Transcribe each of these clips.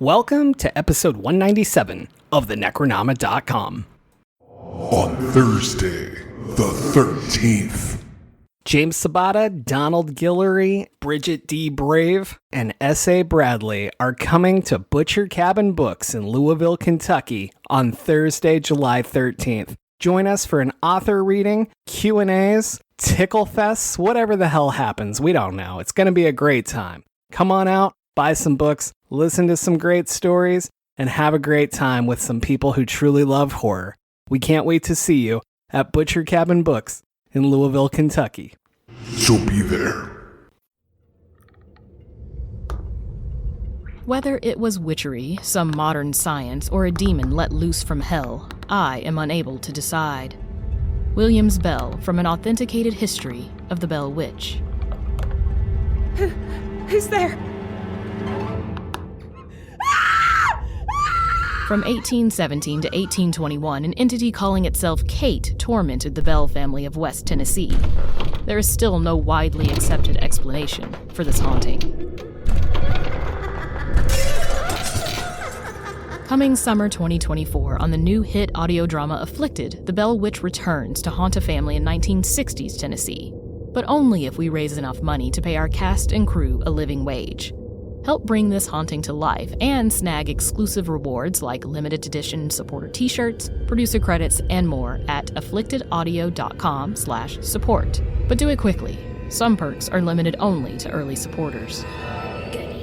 Welcome to episode 197 of the Necronama.com. On Thursday, the 13th. James Sabata, Donald Guillory, Bridget D. Brave, and S.A. Bradley are coming to Butcher Cabin Books in Louisville, Kentucky on Thursday, July 13th. Join us for an author reading, Q&As, tickle fests, whatever the hell happens. We don't know. It's going to be a great time. Come on out, buy some books, listen to some great stories, and have a great time with some people who truly love horror. We can't wait to see you at Butcher Cabin Books in Louisville, Kentucky. She'll be there. Whether it was witchery, some modern science, or a demon let loose from hell, I am unable to decide. Williams Bell, from an authenticated history of the Bell Witch. Who's there? From 1817 to 1821, an entity calling itself Kate tormented the Bell family of West Tennessee. There is still no widely accepted explanation for this haunting. Coming summer 2024, on the new hit audio drama Afflicted, the Bell Witch returns to haunt a family in 1960s Tennessee, but only if we raise enough money to pay our cast and crew a living wage. Help bring this haunting to life and snag exclusive rewards like limited edition supporter t-shirts, producer credits, and more at afflictedaudio.com/support. But do it quickly. Some perks are limited only to early supporters. Good evening.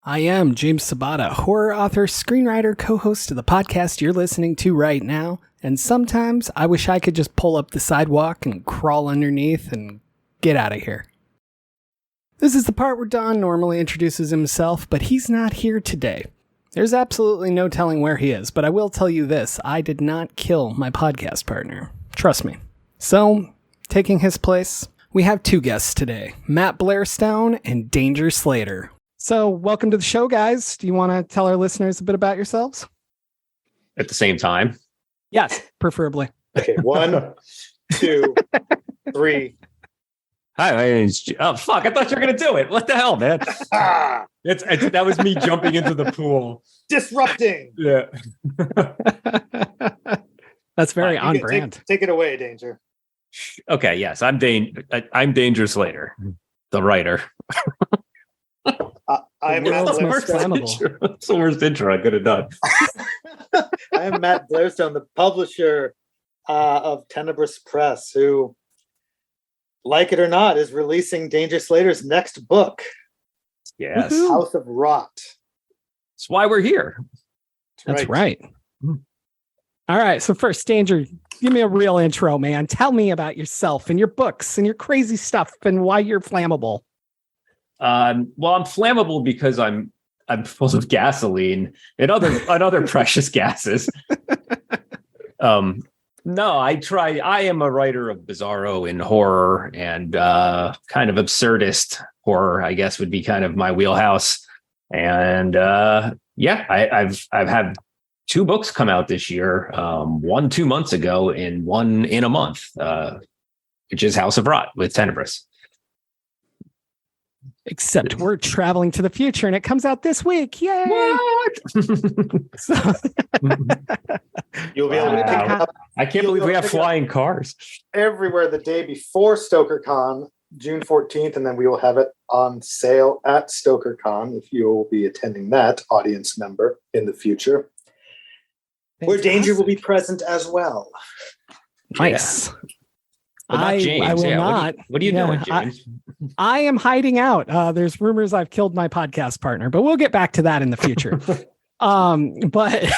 I am James Sabata, horror author, screenwriter, co-host of the podcast you're listening to right now, and sometimes I wish I could just pull up the sidewalk and crawl underneath and get out of here. This is the part where Don normally introduces himself, but he's not here today. There's absolutely no telling where he is, but I will tell you this, I did not kill my podcast partner. Trust me. So, taking his place, we have two guests today, Matt Blairstone and Danger Slater. So, welcome to the show, guys. Do you want to tell our listeners a bit about yourselves? At the same time? Yes, preferably. Okay, 1, 2, 3. Hi, my name's oh, fuck, I thought you were going to do it. What the hell, man? That was me jumping into the pool. Disrupting. Yeah. That's very on brand. Take it away, Danger. Okay, yes, I'm Danger Slater, the writer. I am Matt Blairstone. That's the worst intro I could have done. I am Matt Blairstone, the publisher of Tenebrous Press, who, like it or not, is releasing Danger Slater's next book. Yes. Woo-hoo. House of Rot. That's why we're here. That's right. All right, so first, Danger, give me a real intro, man. Tell me about yourself and your books and your crazy stuff and why you're flammable. Well, I'm flammable because I'm full of gasoline and other precious gases. No, I am a writer of bizarro and horror and kind of absurdist horror, I guess would be kind of my wheelhouse. And I've had 2 books come out this year, one 2 months ago and one in a month, which is House of Rot with Tenebrous. Except we're traveling to the future and it comes out this week. Yay! What? You'll be able to pick it up. I can't believe we have flying cars Everywhere the day before StokerCon, June 14th, and then we will have it on sale at StokerCon if you will be attending that, audience member, in the future. Where Danger will be present as well. Nice. Yeah. But not James. I will not. What are you doing, James? I am hiding out. There's rumors I've killed my podcast partner, but we'll get back to that in the future. But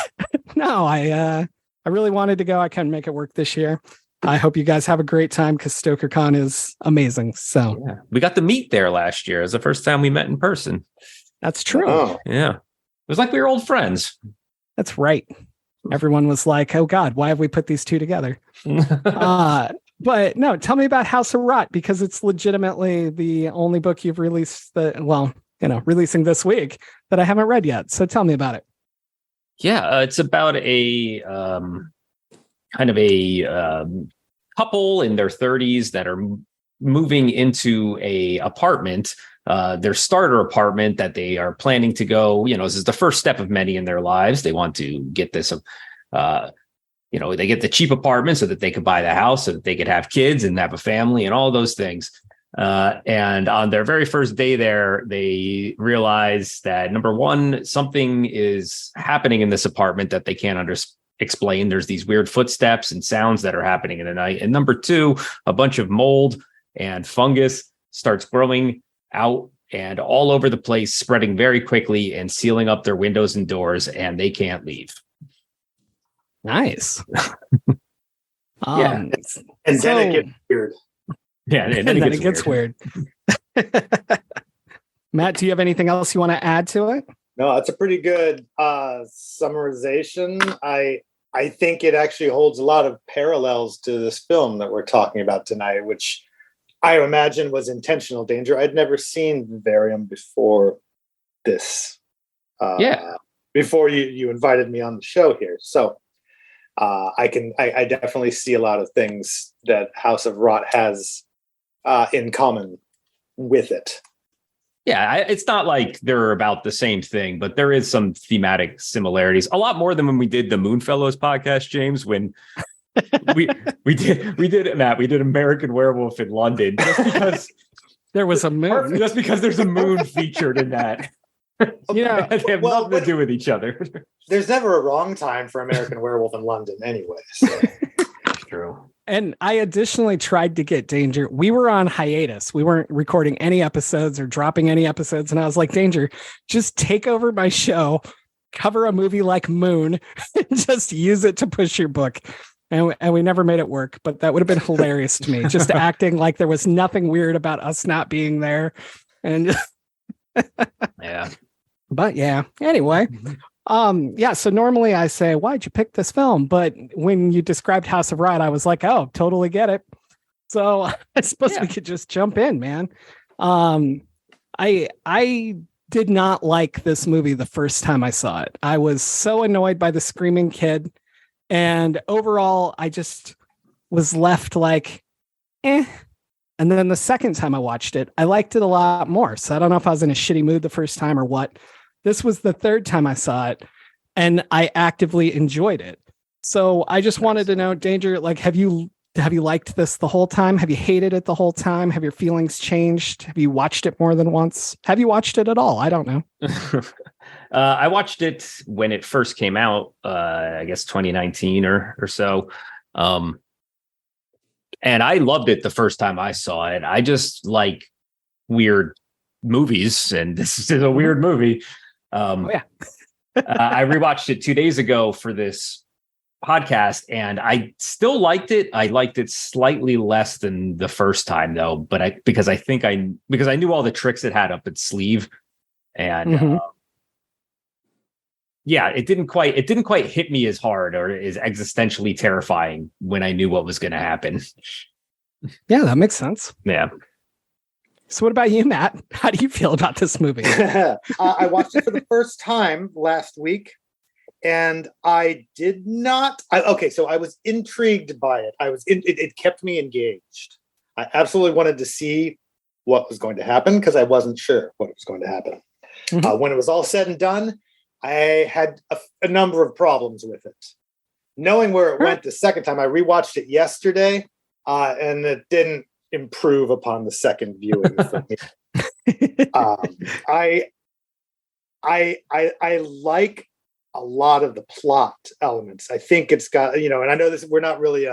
no, I really wanted to go. I couldn't make it work this year. I hope you guys have a great time because StokerCon is amazing. So yeah. We got to meet there last year. It was the first time we met in person. That's true. Oh. Yeah. It was like we were old friends. That's right. Everyone was like, oh God, why have we put these two together? But no, tell me about House of Rot, because it's legitimately the only book you've released releasing this week that I haven't read yet. So tell me about it. Yeah, it's about a kind of a couple in their 30s that are moving into a apartment, their starter apartment that they are planning to go. This is the first step of many in their lives. They want to get this. They get the cheap apartment so that they could buy the house, so that they could have kids and have a family and all those things. And on their very first day there, they realize that, number one, something is happening in this apartment that they can't explain. There's these weird footsteps and sounds that are happening in the night. And number two, a bunch of mold and fungus starts growing out and all over the place, spreading very quickly and sealing up their windows and doors, and they can't leave. Nice. Yeah. And then it gets weird. Yeah, and then it gets weird. Matt, do you have anything else you want to add to it? No, it's a pretty good summarization. I think it actually holds a lot of parallels to this film that we're talking about tonight, which I imagine was intentional danger. I'd never seen Vivarium before this. Before you invited me on the show here. So I definitely see a lot of things that House of Rot has in common with it. Yeah, it's not like they're about the same thing, but there is some thematic similarities. A lot more than when we did the Moonfellows podcast, James, when we did Matt, we did American Werewolf in London just because there was a moon. Just because there's a moon featured in that. Yeah, they have nothing to do with each other. There's never a wrong time for American Werewolf in London anyway. So. True. And I additionally tried to get Danger. We were on hiatus. We weren't recording any episodes or dropping any episodes. And I was like, Danger, just take over my show, cover a movie like Moon, and just use it to push your book. And we never made it work, but that would have been hilarious to me. Just acting like there was nothing weird about us not being there. And yeah. But yeah, anyway. So normally I say, why'd you pick this film? But when you described House of Rot, I was like, oh, totally get it. So I suppose we could just jump in, man. I did not like this movie the first time I saw it. I was so annoyed by the screaming kid. And overall, I just was left like, eh. And then the second time I watched it, I liked it a lot more. So I don't know if I was in a shitty mood the first time or what. This was the third time I saw it, and I actively enjoyed it. So I just wanted to know, Danger, like, have you liked this the whole time? Have you hated it the whole time? Have your feelings changed? Have you watched it more than once? Have you watched it at all? I don't know. I watched it when it first came out, I guess 2019 or so. And I loved it the first time I saw it. I just like weird movies, and this is a weird movie. I rewatched it 2 days ago for this podcast, and I still liked it. I liked it slightly less than the first time, though, but because I knew all the tricks it had up its sleeve, and it didn't quite hit me as hard or as existentially terrifying when I knew what was going to happen. Yeah, that makes sense. Yeah. So what about you, Matt? How do you feel about this movie? I watched it for the first time last week, and I did not. So I was intrigued by it. It kept me engaged. I absolutely wanted to see what was going to happen because I wasn't sure what was going to happen. Mm-hmm. When it was all said and done, I had a number of problems with it. Knowing where it went the second time, I rewatched it yesterday, and it didn't improve upon the second viewing for me. I like a lot of the plot elements. I think it's got, and I know we're not really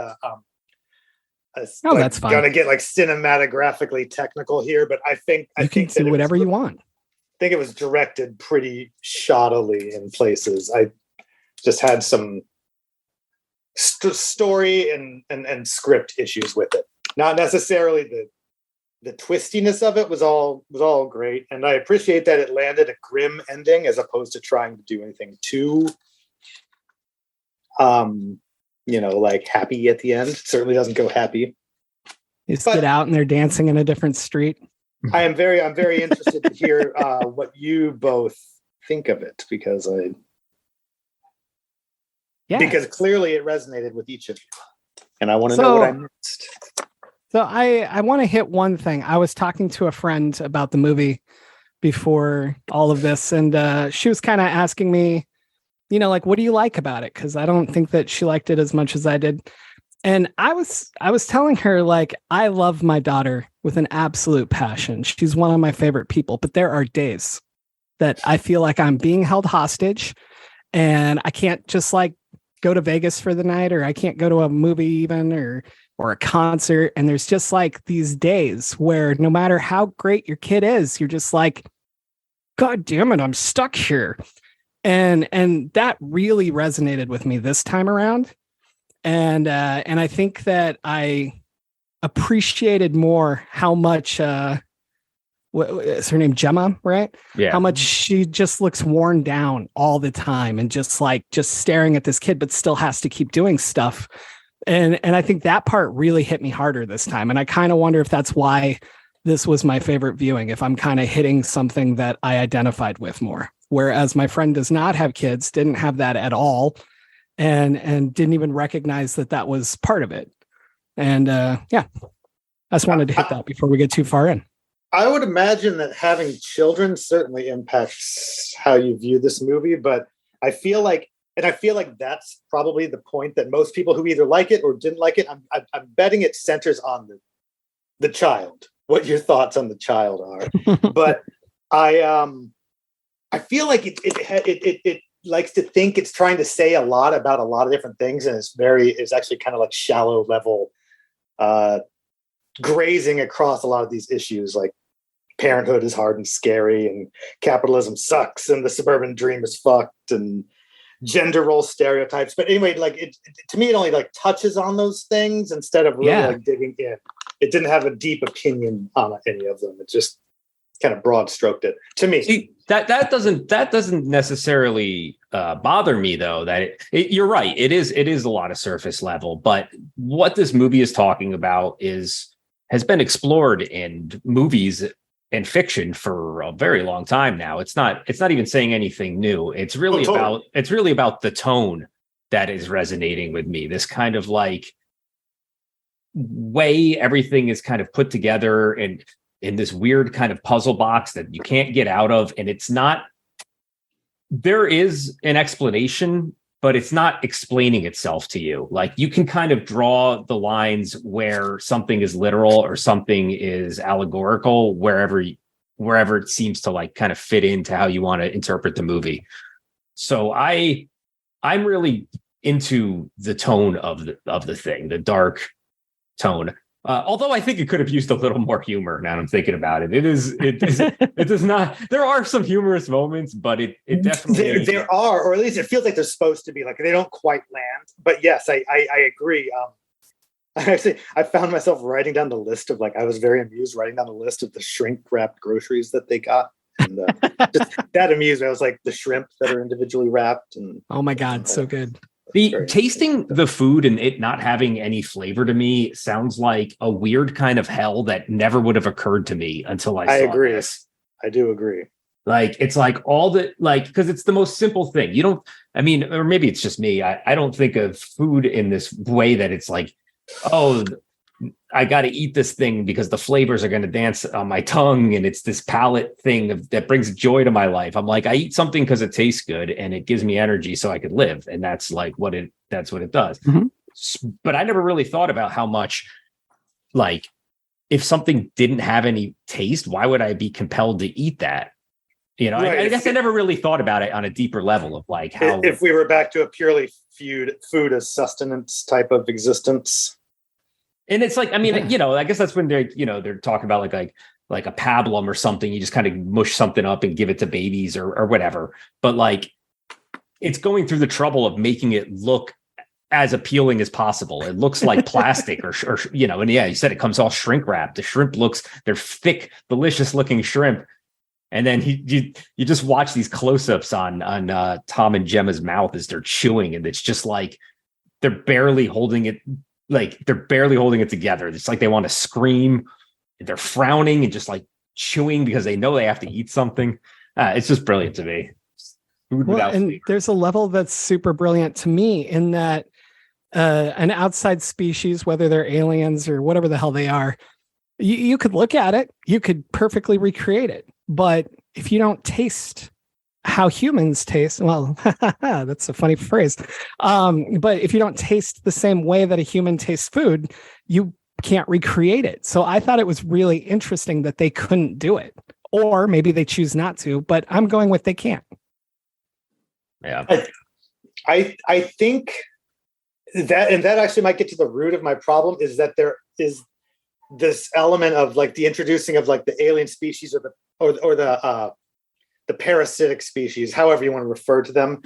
that's fine. Gonna get like cinematographically technical here, but I think you can do whatever you want. I think it was directed pretty shoddily in places. I just had some story and script issues with it. Not necessarily the twistiness of it was all great, and I appreciate that it landed a grim ending as opposed to trying to do anything too, like happy at the end. It certainly doesn't go happy You just get out and they're dancing in a different street. I'm very interested to hear what you both think of it, because because clearly it resonated with each of you, and I want to know what I missed. So I want to hit one thing. I was talking to a friend about the movie before all of this, and she was kind of asking me, like, what do you like about it? Because I don't think that she liked it as much as I did. And I was telling her, like, I love my daughter with an absolute passion. She's one of my favorite people, but there are days that I feel like I'm being held hostage and I can't just like go to Vegas for the night, or I can't go to a movie even, or a concert. And there's just like these days where no matter how great your kid is, you're just like, God damn it, I'm stuck here. And that really resonated with me this time around. And I think that I appreciated more how much what is her name, Gemma, right? Yeah. How much she just looks worn down all the time and just staring at this kid, but still has to keep doing stuff. And I think that part really hit me harder this time. And I kind of wonder if that's why this was my favorite viewing, if I'm kind of hitting something that I identified with more. Whereas my friend does not have kids, didn't have that at all, and didn't even recognize that was part of it. And I just wanted to hit that before we get too far in. I would imagine that having children certainly impacts how you view this movie, but I feel like that's probably the point that most people who either like it or didn't like it, I'm betting it centers on the child, what your thoughts on the child are. But I feel like it likes to think it's trying to say a lot about a lot of different things, and it's actually kind of like shallow level grazing across a lot of these issues, like parenthood is hard and scary, and capitalism sucks, and the suburban dream is fucked, and gender role stereotypes. But anyway, like to me, it only like touches on those things instead of really like digging in. It didn't have a deep opinion on any of them. It just kind of broad stroked it to me. See, that doesn't necessarily bother me, though. That you're right. It is a lot of surface level, but what this movie is talking about has been explored in movies and fiction for a very long time now. It's not even saying anything new. It's really about the tone that is resonating with me. This kind of like way everything is kind of put together and in this weird kind of puzzle box that you can't get out of. And there is an explanation, but it's not explaining itself to you. Like you can kind of draw the lines where something is literal or something is allegorical, wherever it seems to like kind of fit into how you want to interpret the movie. So I'm really into the tone of the thing, the dark tone. Although I think it could have used a little more humor. Now I'm thinking about it. It does not. There are some humorous moments, but it definitely there are, or at least it feels like they're supposed to be. Like they don't quite land. But yes, I agree. I found myself writing down the list of I was very amused writing down the list of the shrink wrapped groceries that they got. And just that amused me. I was like the shrimp that are individually wrapped. And oh my God, so good. The tasting the food and it not having any flavor to me sounds like a weird kind of hell that never would have occurred to me until I saw agree. This. I do agree. Like, it's like all the, because it's the most simple thing. Or maybe it's just me. I don't think of food in this way that it's like, oh, I got to eat this thing because the flavors are going to dance on my tongue. And it's this palate thing that brings joy to my life. I'm like, I eat something because it tastes good and it gives me energy so I could live. And that's like that's what it does. Mm-hmm. But I never really thought about how much, like, if something didn't have any taste, why would I be compelled to eat that? Right. I guess I never really thought about it on a deeper level of like how. If we were back to a purely food as sustenance type of existence. And it's like, I guess that's when they're talking about like a pablum or something. You just kind of mush something up and give it to babies or whatever. But like, it's going through the trouble of making it look as appealing as possible. It looks like plastic or and yeah, you said it comes all shrink wrapped. The shrimp they're thick, delicious looking shrimp. And then you just watch these close-ups on Tom and Gemma's mouth as they're chewing. And it's just like, they're barely holding it like they're barely holding it together. It's like they want to scream. They're frowning and just like chewing because they know they have to eat something. It's just brilliant to me. Food without and flavor. there's a level that's super brilliant to me in that an outside species, whether they're aliens or whatever the hell they are, you could look at it, you could perfectly recreate it. But if you don't taste how humans taste, well, that's a funny phrase. But if you don't taste the same way that a human tastes food, you can't recreate it. So I thought it was really interesting that they couldn't do it, or maybe they choose not to, but I'm going with they can't. Yeah. I think that actually might get to the root of my problem, is that there is this element of like the introducing of like the alien species or the parasitic species, however you want to refer to them.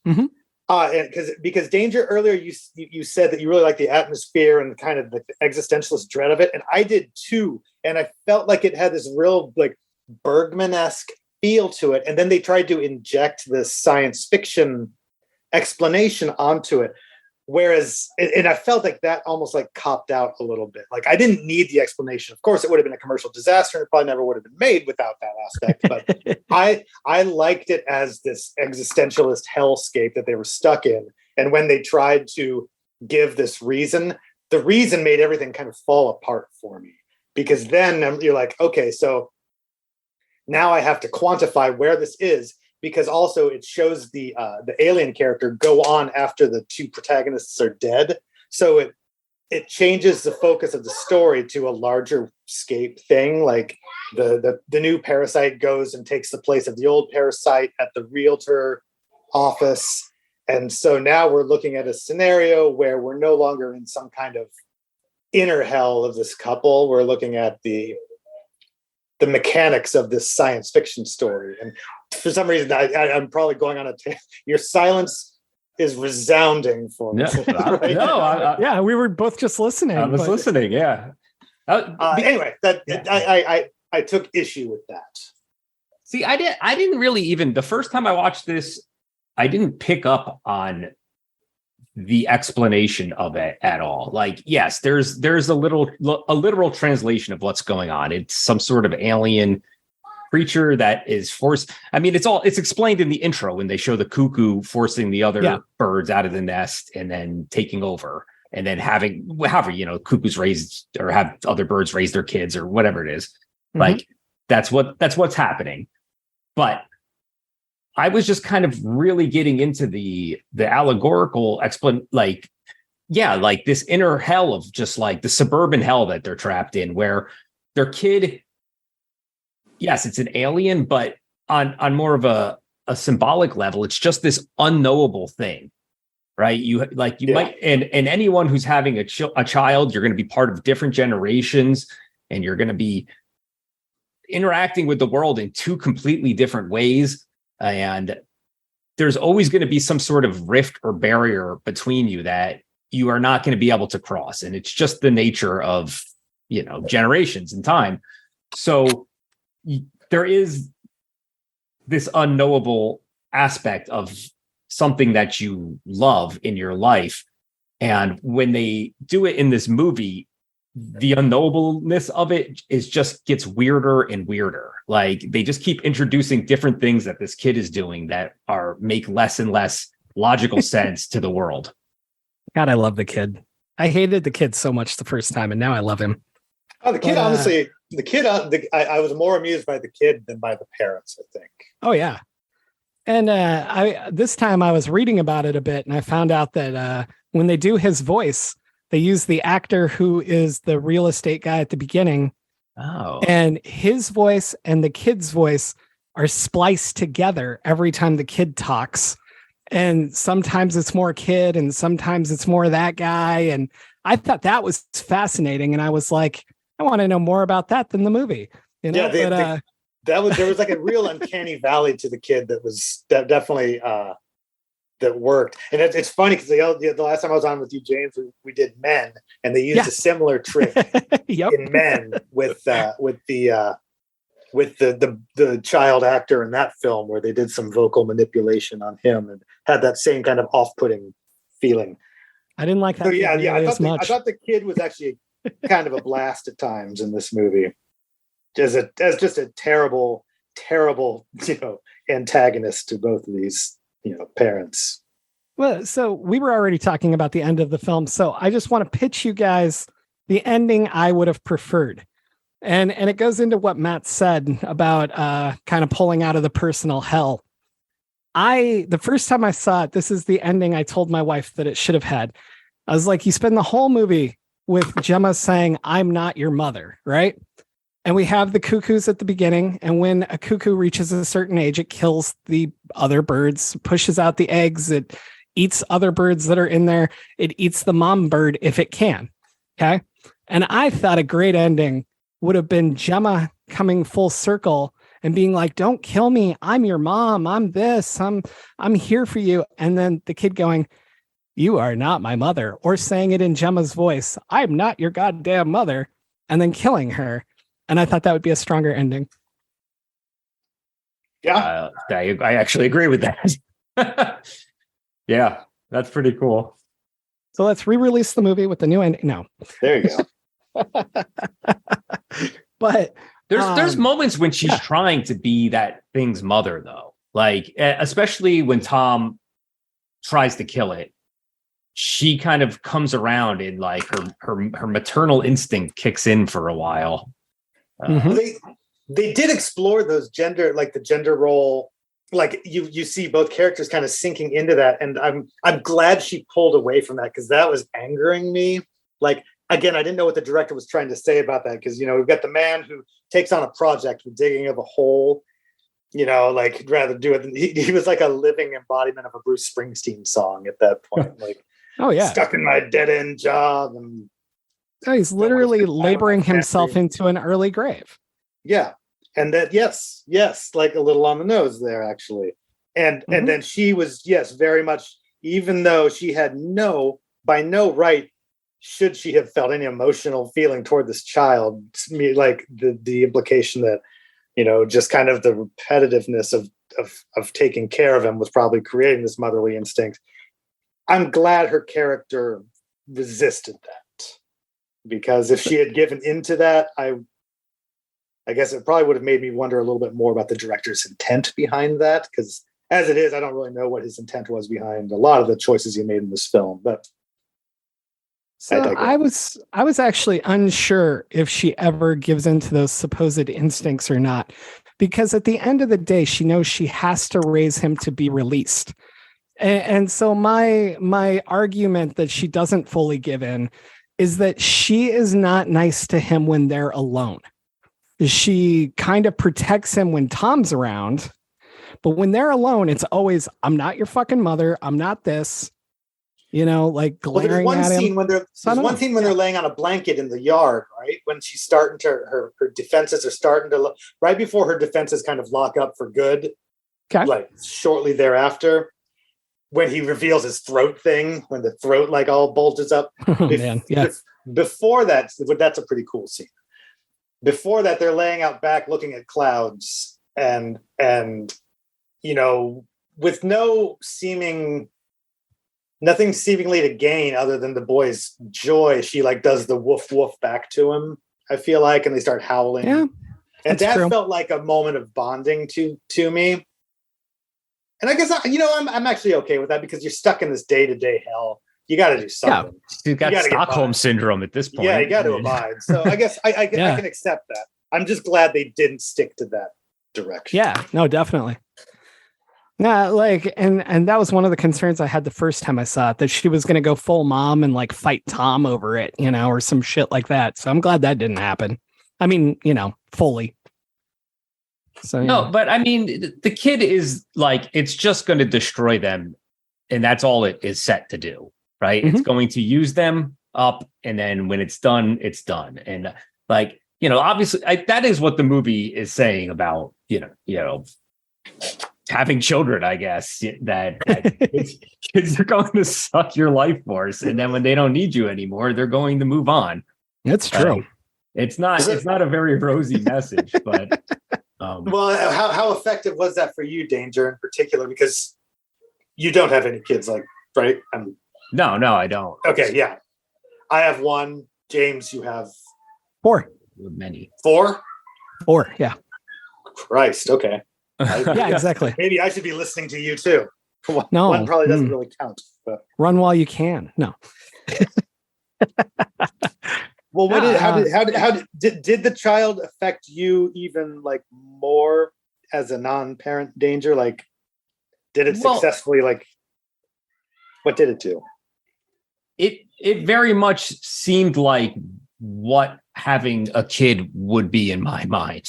Mm-hmm. And because Danger, earlier you said that you really like the atmosphere and kind of the existentialist dread of it, and I did too. And I felt like it had this real like Bergman-esque feel to it, and then they tried to inject this science fiction explanation onto it. Whereas, and I felt like that almost like copped out a little bit. Like I didn't need the explanation. Of course, it would have been a commercial disaster, and it probably never would have been made without that aspect. But I liked it as this existentialist hellscape that they were stuck in. And when they tried to give this reason, the reason made everything kind of fall apart for me. Because then you're like, okay, so now I have to quantify where this is. Because also it shows the alien character go on after the two protagonists are dead. So it changes the focus of the story to a larger scape thing. Like the new parasite goes and takes the place of the old parasite at the realtor office. And so now we're looking at a scenario where we're no longer in some kind of inner hell of this couple. We're looking at the mechanics of this science fiction story. And for some reason, I'm probably going on your silence is resounding for me. Yeah, right? Yeah, we were both just listening. I was listening. Yeah. Anyway, I took issue with that. See, I didn't really even, the first time I watched this, I didn't pick up on the explanation of it at all. Like, yes, there's a literal translation of what's going on. It's some sort of alien creature that is forced. I mean, it's explained in the intro when they show the cuckoo forcing the other birds out of the nest and then taking over, and then having cuckoos raised or have other birds raise their kids or whatever it is. Mm-hmm. Like that's what's happening. But I was just kind of really getting into the allegorical like this inner hell of just like the suburban hell that they're trapped in, where their kid, yes, it's an alien, but on more of a symbolic level, it's just this unknowable thing, right? You might, and anyone who's having a child, you're going to be part of different generations, and you're going to be interacting with the world in two completely different ways. And there's always going to be some sort of rift or barrier between you that you are not going to be able to cross. And it's just the nature of, generations and time. So there is this unknowable aspect of something that you love in your life. And when they do it in this movie, the unknowableness of it gets weirder and weirder. Like they just keep introducing different things that this kid is doing that make less and less logical sense to the world. God, I love the kid. I hated the kid so much the first time, and now I love him. Oh, the kid, honestly, I was more amused by the kid than by the parents, I think. Oh, yeah. And this time I was reading about it a bit, and I found out that when they do his voice, they use the actor who is the real estate guy at the beginning. Oh. And his voice and the kid's voice are spliced together every time the kid talks. And sometimes it's more kid and sometimes it's more that guy. And I thought that was fascinating. And I was like, I want to know more about that than the movie. Yeah, there was like a real uncanny valley to the kid that definitely that worked. And it's funny because the last time I was on with you, James, we did Men, and they used a similar trick in Men with the child actor in that film, where they did some vocal manipulation on him and had that same kind of off-putting feeling. I didn't like that. So yeah, nearly I as much. thought the kid was actually kind of a blast at times in this movie, as just a terrible, antagonist to both of these, parents. Well, so we were already talking about the end of the film, so I just want to pitch you guys the ending I would have preferred. And it goes into what Matt said about kind of pulling out of the personal hell. The first time I saw it, this is the ending I told my wife that it should have had. I was like, you spend the whole movie with Gemma saying, "I'm not your mother," right? And we have the cuckoos at the beginning. And when a cuckoo reaches a certain age, it kills the other birds, pushes out the eggs. It eats other birds that are in there. It eats the mom bird if it can. Okay. And I thought a great ending would have been Gemma coming full circle and being like, "Don't kill me. I'm your mom. I'm this. I'm here for you." And then the kid going, "You are not my mother," or saying it in Gemma's voice, "I'm not your goddamn mother," and then killing her. And I thought that would be a stronger ending. Yeah, I actually agree with that. Yeah, that's pretty cool. So let's re-release the movie with the new ending. No, there you go. But there's moments when she's trying to be that thing's mother, though. Like, especially when Tom tries to kill it, she kind of comes around and like her maternal instinct kicks in for a while. They did explore those the gender role. Like you see both characters kind of sinking into that, and I'm glad she pulled away from that, because that was angering me. Like, again, I didn't know what the director was trying to say about that, because we've got the man who takes on a project with digging of a hole, like rather do it than he was like a living embodiment of a Bruce Springsteen song at that point. Like, oh yeah, stuck in my dead end job, and he's literally laboring himself into an early grave. Yeah. And that, yes, like a little on the nose there, actually. And then she was, very much, even though she had by no right, should she have felt any emotional feeling toward this child, like the implication that, just kind of the repetitiveness of taking care of him was probably creating this motherly instinct. I'm glad her character resisted that, because if she had given into that, I guess it probably would have made me wonder a little bit more about the director's intent behind that, because as it is, I don't really know what his intent was behind a lot of the choices he made in this film. But so I was actually unsure if she ever gives into those supposed instincts or not, because at the end of the day, she knows she has to raise him to be released. And so my argument that she doesn't fully give in is that she is not nice to him when they're alone. She kind of protects him when Tom's around, but when they're alone, it's always, "I'm not your fucking mother. I'm not this," like glaring at him. There's one scene when they're laying on a blanket in the yard, right? When she's starting to, her defenses are starting to, right before her defenses kind of lock up for good. Okay. Like shortly thereafter, when he reveals his throat thing, when the throat like all bulges up. Man, yeah. Before that, that's a pretty cool scene. Before that, they're laying out back looking at clouds and with nothing seemingly to gain other than the boy's joy, she like does the woof woof back to him, I feel like, and they start howling. Yeah, and that true. Felt like a moment of bonding to me. And I guess I'm actually okay with that, because you're stuck in this day-to-day hell. You got to do something. Yeah, you've got Stockholm syndrome at this point. Yeah, you got to abide. So I guess I can accept that. I'm just glad they didn't stick to that direction. Yeah, no, definitely. No, like, and that was one of the concerns I had the first time I saw it, that she was going to go full mom and like fight Tom over it, or some shit like that. So I'm glad that didn't happen. I mean, fully. So no, but I mean, the kid is like, it's just going to destroy them, and that's all it is set to do. Right. Mm-hmm. It's going to use them up. And then when it's done, it's done. And like, obviously that is what the movie is saying about, having children, I guess, that kids are going to suck your life force. And then when they don't need you anymore, they're going to move on. That's true. It's not a very rosy message, but. Well, how effective was that for you, Danger, in particular? Because you don't have any kids, like, right? No, I don't. Okay, yeah. I have 1. James, you have 4. Many. 4? 4, yeah. Christ, okay. Yeah, exactly. Maybe I should be listening to you too. No. One probably doesn't really count. But Run while you can. No. well, did the child affect you even like more as a non-parent danger? Like, did it successfully like? What did it do? It very much seemed like what having a kid would be in my mind.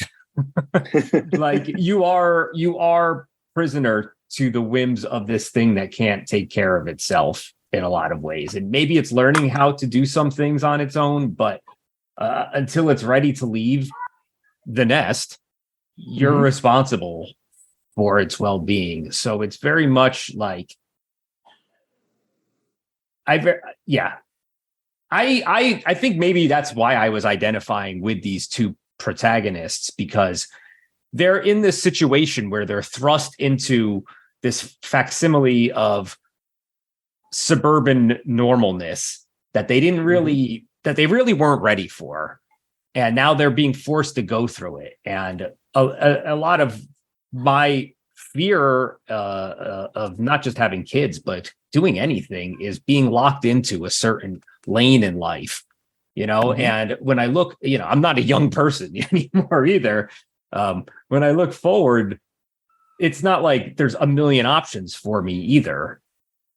Like you are prisoner to the whims of this thing that can't take care of itself in a lot of ways. And maybe it's learning how to do some things on its own, but until it's ready to leave the nest, you're responsible for its well-being. So it's very much like I think maybe that's why I was identifying with these two protagonists, because they're in this situation where they're thrust into this facsimile of suburban normalness that they didn't really, that they really weren't ready for. And now they're being forced to go through it. And a lot of my fear of not just having kids, but doing anything is being locked into a certain lane in life, you know? And when I look, you know, I'm not a young person anymore either. When I look forward, it's not like there's a million options for me either.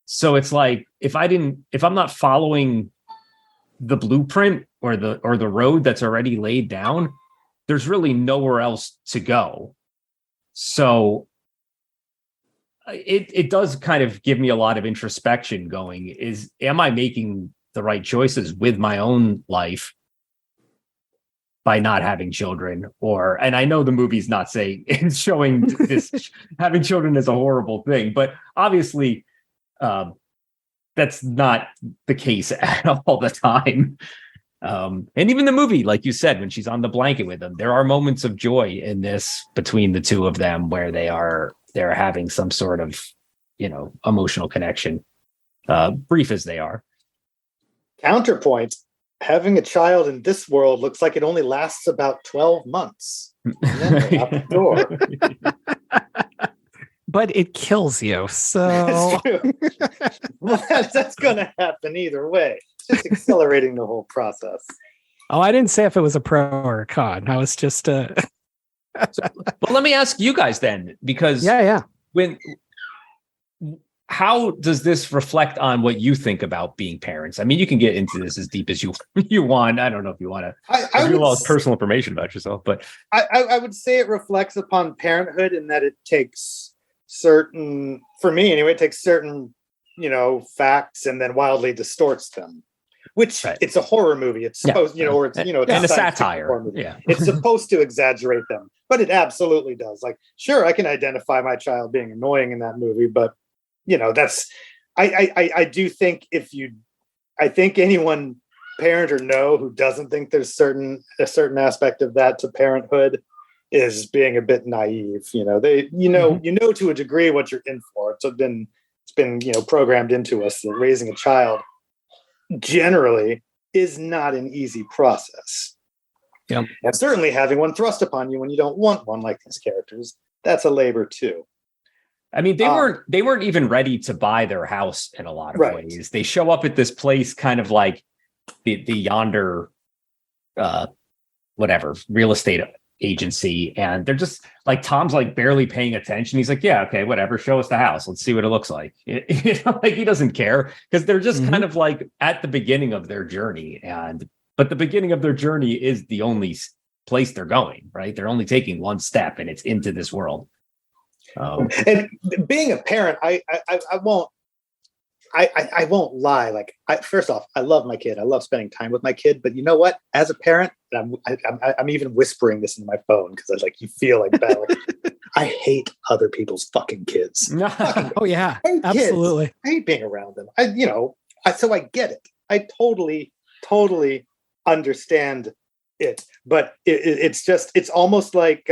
So it's like, if I'm not following the blueprint or the road that's already laid down, there's really nowhere else to go. So it does kind of give me a lot of introspection going, am I making the right choices with my own life by not having children? And I know the movie's not saying and showing this having children is a horrible thing, but obviously that's not the case at all the time. And even the movie, like you said, when she's on the blanket with them, there are moments of joy in this between the two of them where they're having some sort of, you know, emotional connection, brief as they are. Counterpoint, having a child in this world looks like it only lasts about 12 months. And then they're out the door. But it kills you, so That's true. Well, that's going to happen either way. It's just accelerating the whole process. Oh, I didn't say if it was a pro or a con. I was just Well, let me ask you guys then, because how does this reflect on what you think about being parents? I mean, you can get into this as deep as you want. I don't know if you want to. I have a lot of personal information about yourself, but I would say it reflects upon parenthood in that it takes certain, for me anyway, it takes certain, you know, facts and then wildly distorts them. Which it's a horror movie. It's supposed, you know, or it's, you know, it's and a satire. Yeah, it's supposed to exaggerate them, but it absolutely does. Like, sure, I can identify my child being annoying in that movie, but you know, that's I do think I think anyone, parent or no, who doesn't think there's a certain aspect of that to parenthood is being a bit naive. You know, you know to a degree what you're in for. It's been you know programmed into us that raising a child generally is not an easy process. Yeah. And certainly having one thrust upon you when you don't want one, like these characters, that's a labor too. I mean, they weren't even ready to buy their house in a lot of ways. They show up at this place kind of like the yonder whatever real estate agency, and they're just like, Tom's like barely paying attention. He's like, yeah, okay, whatever, show us the house, let's see what it looks like. You know, like he doesn't care, because they're just kind of like at the beginning of their journey, but the beginning of their journey is the only place they're going, right? They're only taking one step, and it's into this world. And being a parent, I won't lie. Like, first off, I love my kid. I love spending time with my kid. But you know what? As a parent, I'm even whispering this into my phone because you feel like bad. Like, I hate other people's fucking kids. Oh yeah, absolutely. Kids. I hate being around them. So I get it. I totally understand it. But it's almost like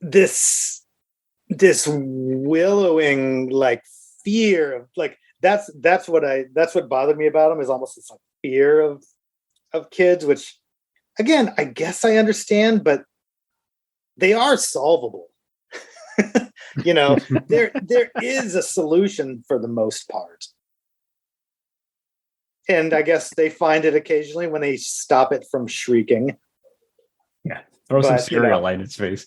this willowing like fear of like that's what bothered me about him is almost this like fear of kids, which again I guess I understand, but they are solvable. You know, there is a solution for the most part. And I guess they find it occasionally when they stop it from shrieking. Yeah. Throw some cereal in its face.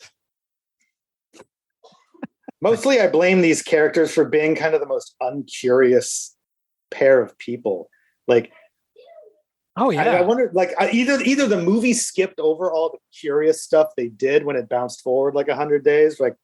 Mostly I blame these characters for being kind of the most uncurious pair of people. Like, oh yeah. I wonder, like either the movie skipped over all the curious stuff they did when it bounced forward like 100 days. Like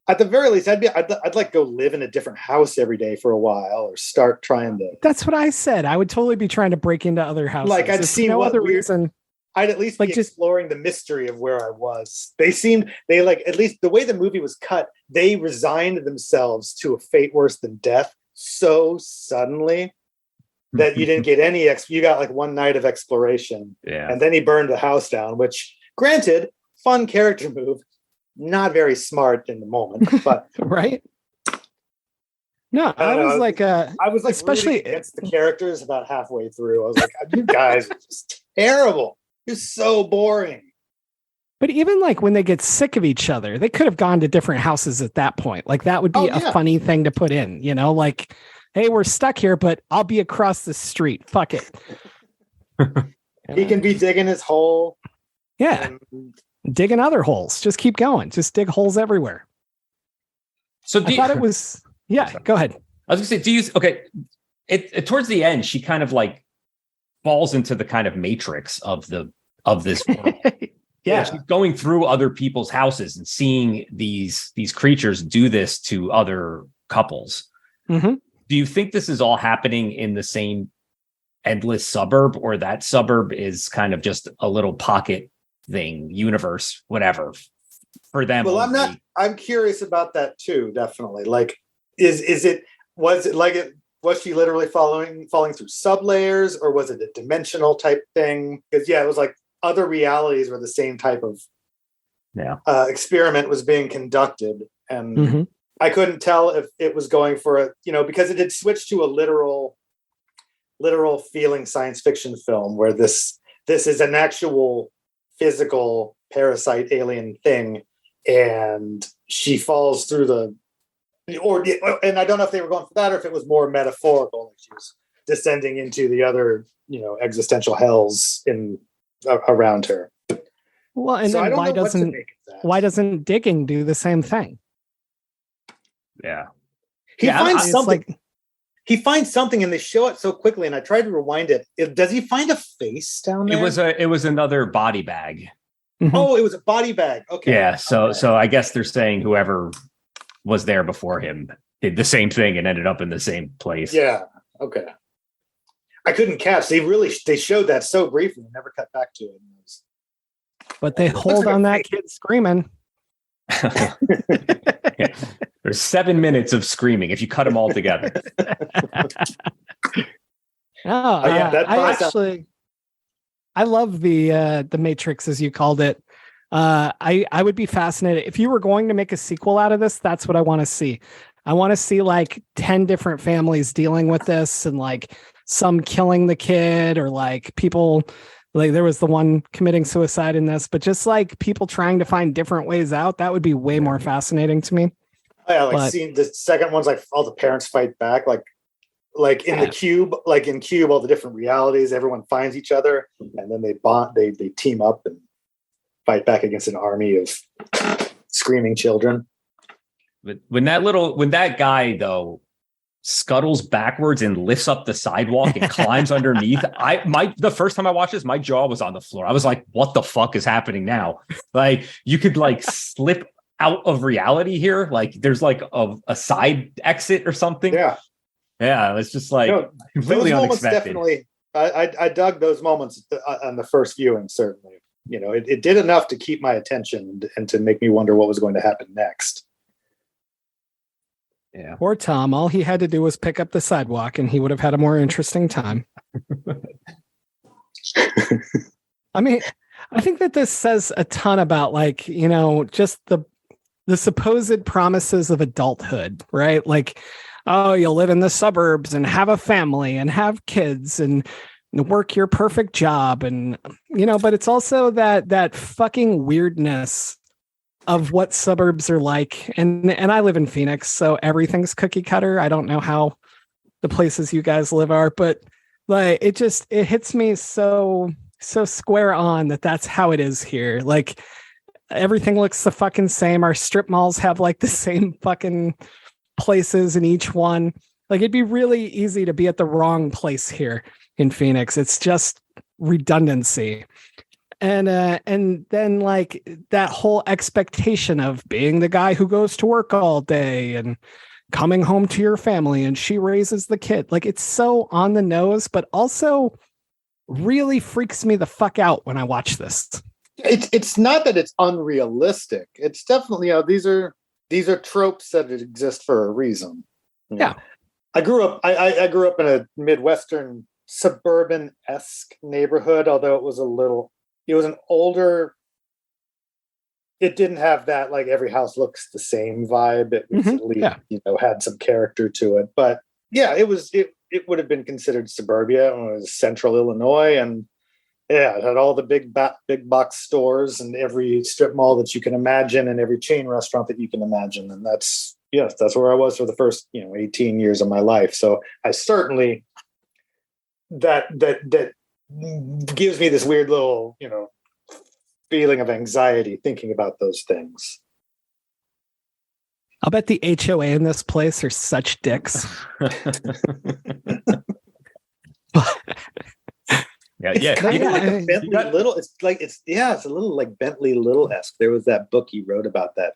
at the very least, I'd like go live in a different house every day for a while, or start trying to. That's what I said. I would totally be trying to break into other houses. Like I'd see no what other weird, reason. I'd at least like be just exploring the mystery of where I was. They like, at least the way the movie was cut, they resigned themselves to a fate worse than death so suddenly that you didn't get any you got like one night of exploration. Yeah. And then he burned the house down, which granted, fun character move, not very smart in the moment, but right. No, I was like especially against the characters about halfway through. I was like, you guys are just terrible. You're so boring. But even like when they get sick of each other, they could have gone to different houses at that point. Like that would be a funny thing to put in, you know, like, hey, we're stuck here, but I'll be across the street. Fuck it. He can be digging his hole. Yeah. Digging other holes. Just keep going. Just dig holes everywhere. So I thought it was, go ahead. I was gonna say, it towards the end, she kind of like falls into the kind of matrix of this world. Yeah. She's going through other people's houses and seeing these creatures do this to other couples. Mm-hmm. Do you think this is all happening in the same endless suburb, or that suburb is kind of just a little pocket thing, universe, whatever for them? Well, I'm curious about that too. Definitely. Like, was she literally falling through sublayers, or was it a dimensional type thing? Because it was like other realities where the same type of experiment was being conducted, and I couldn't tell if it was going for because it had switched to a literal feeling science fiction film where this is an actual physical parasite alien thing, and she falls through and I don't know if they were going for that or if it was more metaphorical, like she was descending into the other existential hells around her. Well, and so then why doesn't digging do the same thing? Yeah. He finds something. He finds something and they show it so quickly, and I tried to rewind it. Does he find a face down there? It was another body bag. Mm-hmm. Oh, it was a body bag. Okay. Yeah. So I guess they're saying whoever was there before him did the same thing and ended up in the same place. Yeah. Okay. I couldn't catch. They showed that so briefly and never cut back to it. But they hold on that kid screaming. Yeah. There's 7 minutes of screaming if you cut them all together. I love the Matrix, as you called it. I would be fascinated if you were going to make a sequel out of this. That's what I want to see. I want to see like 10 different families dealing with this, and like some killing the kid, or like people like there was the one committing suicide in this, but just like people trying to find different ways out. That would be way more fascinating to me. Yeah, seeing the second one's like all the parents fight back, like in the cube, all the different realities, everyone finds each other, and then they bond, they team up and fight back against an army of screaming children. But when that guy though scuttles backwards and lifts up the sidewalk and climbs underneath, the first time I watched this, my jaw was on the floor. I was like, what the fuck is happening now? Like you could like slip out of reality here. Like there's like a side exit or something. Yeah. It's just like completely unexpected. Definitely, I dug those moments on the first viewing. Certainly, it did enough to keep my attention and to make me wonder what was going to happen next. Yeah. Poor Tom. All he had to do was pick up the sidewalk, and he would have had a more interesting time. I mean, I think that this says a ton about just the supposed promises of adulthood, right? Like, oh, you'll live in the suburbs and have a family and have kids and work your perfect job. And, but it's also that fucking weirdness of what suburbs are like. And I live in Phoenix, so everything's cookie cutter. I don't know how the places you guys live are, but like, it hits me so square on that's how it is here. Like, everything looks the fucking same. Our strip malls have like the same fucking places in each one. Like, it'd be really easy to be at the wrong place here in Phoenix. It's just redundancy. And then like that whole expectation of being the guy who goes to work all day and coming home to your family and she raises the kid. Like, it's so on the nose, but also really freaks me the fuck out when I watch this. It's not that it's unrealistic. It's definitely, these are tropes that exist for a reason. Yeah. I grew up in a Midwestern suburban-esque neighborhood, although it was an older, it didn't have that like every house looks the same vibe. It was at least, had some character to it. But yeah, it would have been considered suburbia. It was central Illinois, and yeah, it had all the big box stores and every strip mall that you can imagine and every chain restaurant that you can imagine. And that's where I was for the first 18 years of my life. So I certainly that gives me this weird little feeling of anxiety thinking about those things. I'll bet the HOA in this place are such dicks. It's kind of like a Bentley Little. It's a little like Bentley Little-esque. There was that book you wrote about that.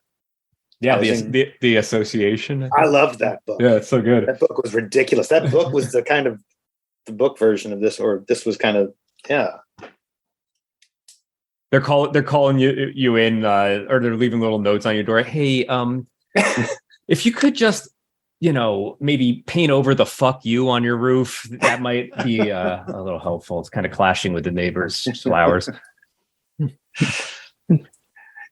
Yeah, the association. I loved that book. Yeah, it's so good. That book was ridiculous. That book was the kind of the book version of this, or this was kind of They're calling you in, or they're leaving little notes on your door. Hey, if you could just maybe paint over the "fuck you" on your roof, that might be a little helpful. It's kind of clashing with the neighbors' flowers.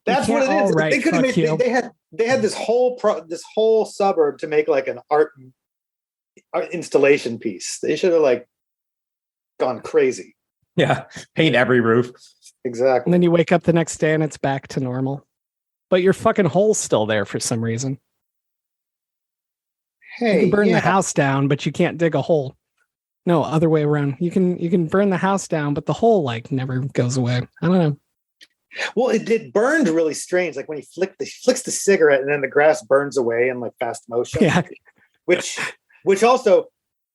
That's what it is. Right, they could have made. They had this whole suburb to make like an art installation piece. They should have like gone crazy. Yeah, paint every roof. Exactly. And then you wake up the next day and it's back to normal, but your fucking hole's still there for some reason. Hey, you can burn the house down, but you can't dig a hole. No, other way around. You can burn the house down, but the hole like never goes away. I don't know. Well, it burned really strange. Like when he flicks the cigarette and then the grass burns away in like fast motion. Yeah. Which also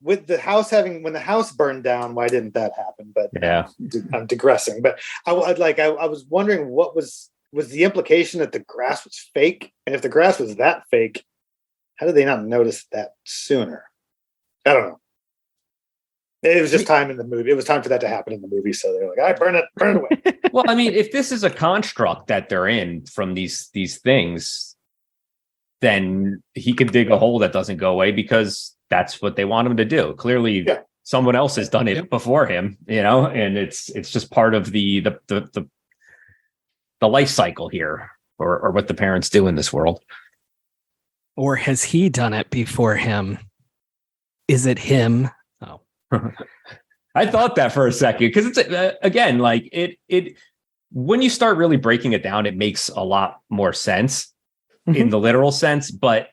with the house when the house burned down, why didn't that happen? But yeah, I'm digressing. But I was wondering what was the implication that the grass was fake, and if the grass was that fake, how did they not notice that sooner? I don't know. It was just time in the movie. It was time for that to happen in the movie. So they're like, "I burn it away." Well, I mean, if this is a construct that they're in from these things, then he could dig a hole that doesn't go away because that's what they want him to do. Clearly, someone else has done it before him, and it's just part of the life cycle here, or what the parents do in this world. Or has he done it before him? Is it him? Oh, I thought that for a second because it's again like it. When you start really breaking it down, it makes a lot more sense in the literal sense. But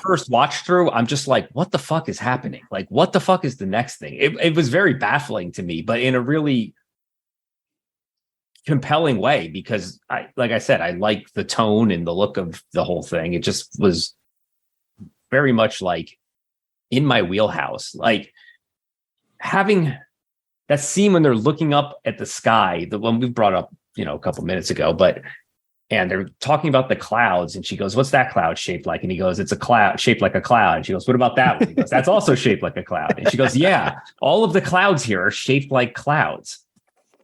first watch through, I'm just like, what the fuck is happening? Like, what the fuck is the next thing? It was very baffling to me, but in a really compelling way because like I said, I like the tone and the look of the whole thing. It just was very much like in my wheelhouse, like having that scene when they're looking up at the sky, the one we brought up, a couple minutes ago, and they're talking about the clouds and she goes, "What's that cloud shaped like?" And he goes, "It's a cloud shaped like a cloud." And she goes, "What about that one?" He goes, "That's also shaped like a cloud." And she goes, "Yeah, all of the clouds here are shaped like clouds."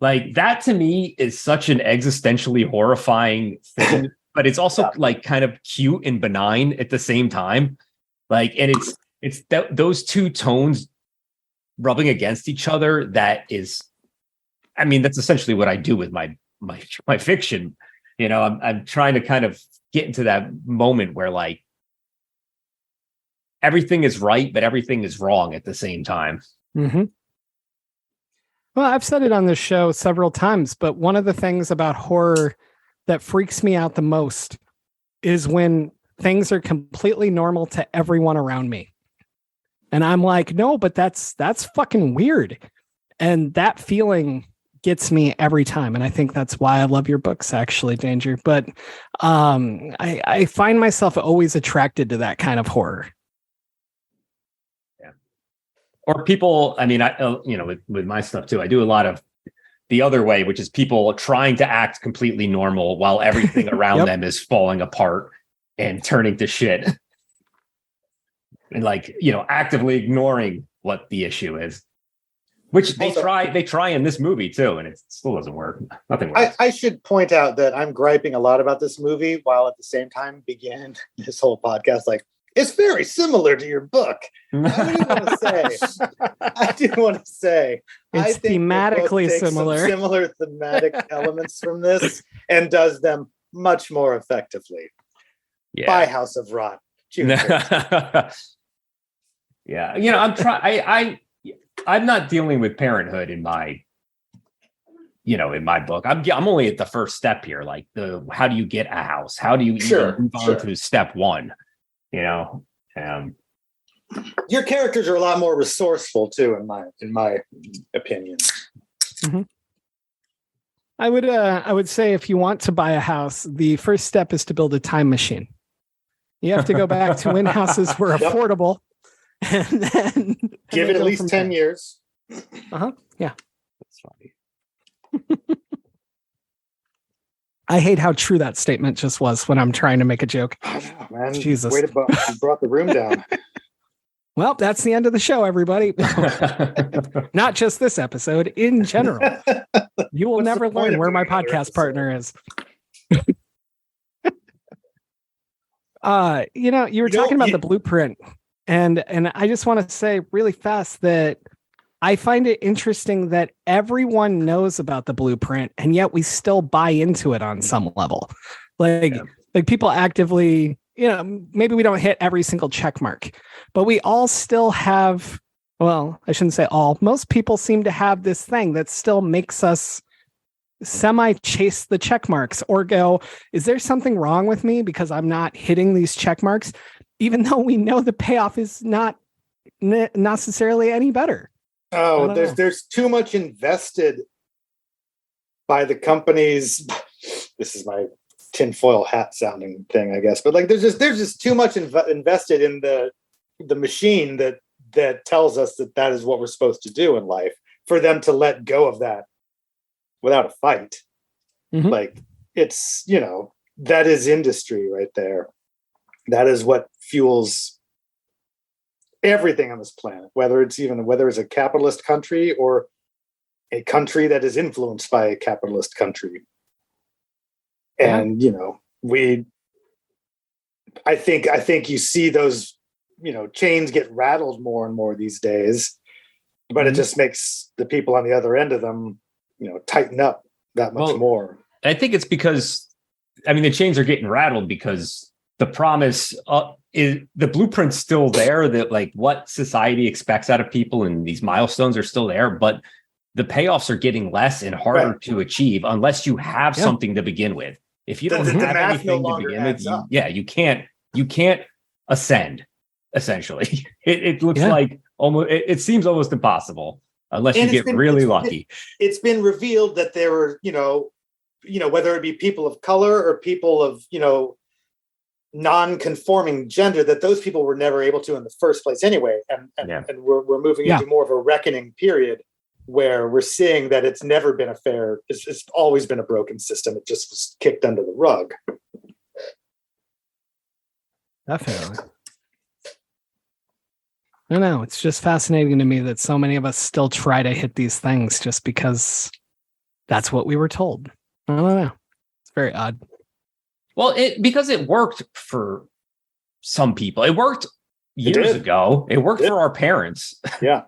Like that to me is such an existentially horrifying thing, but it's also like kind of cute and benign at the same time. Like, and it's those two tones rubbing against each other. That is, I mean, that's essentially what I do with my fiction. I'm trying to kind of get into that moment where like everything is right, but everything is wrong at the same time. Mm-hmm. Well, I've said it on this show several times, but one of the things about horror that freaks me out the most is when things are completely normal to everyone around me. And I'm like, no, but that's fucking weird. And that feeling gets me every time. And I think that's why I love your books, actually, Danger. But I find myself always attracted to that kind of horror. Or people, I mean, with my stuff too, I do a lot of the other way, which is people trying to act completely normal while everything around them is falling apart and turning to shit. And actively ignoring what the issue is, which they try in this movie too. And it still doesn't work. Nothing works. I should point out that I'm griping a lot about this movie while at the same time begin this whole podcast it's very similar to your book. I do want to say, it's thematically similar. Similar thematic elements from this and does them much more effectively. Yeah. By House of Rot. Yeah. I'm not dealing with parenthood in my book. I'm only at the first step here. How do you get a house? How do you even move on to step one? Your characters are a lot more resourceful too, in my opinion. Mm-hmm. I would say if you want to buy a house, the first step is to build a time machine. You have to go back to when houses were affordable, and then give it at least 10 years. Yeah, that's funny. I hate how true that statement just was when I'm trying to make a joke. Oh, man. Jesus. You brought the room down. Well, that's the end of the show, everybody. Not just this episode, in general. You will never learn where my podcast partner is. You were talking about the blueprint. And I just want to say really fast that I find it interesting that everyone knows about the blueprint, and yet we still buy into it on some level. Like people actively, maybe we don't hit every single check mark, but we all still have, well, I shouldn't say all, most people seem to have this thing that still makes us semi-chase the check marks or go, is there something wrong with me because I'm not hitting these check marks, even though we know the payoff is not necessarily any better. Oh, there's too much invested by the companies. This is my tinfoil hat sounding thing, I guess. But there's just too much invested in the machine that tells us that is what we're supposed to do in life for them to let go of that without a fight. Mm-hmm. It's, that is industry right there. That is what fuels everything on this planet, whether it's a capitalist country or a country that is influenced by a capitalist country. And, I think you see those, chains get rattled more and more these days, but it just makes the people on the other end of them, tighten up that much more. I think it's because, the chains are getting rattled because the promise is the blueprint's still there, that what society expects out of people and these milestones are still there, but the payoffs are getting less and harder to achieve unless you have something to begin with. If you don't have anything to begin with, you can't ascend. Essentially, it looks like almost. It seems almost impossible unless you get really lucky. It's been revealed that there were, whether it be people of color or people of, non-conforming gender, that those people were never able to in the first place anyway. And we're moving into more of a reckoning period where we're seeing that it's never been a fair, it's always been a broken system. It just was kicked under the rug. Definitely. I don't know. It's just fascinating to me that so many of us still try to hit these things just because that's what we were told. I don't know. It's very odd. Well, because it worked for some people. It worked years ago. It worked for our parents. Yeah.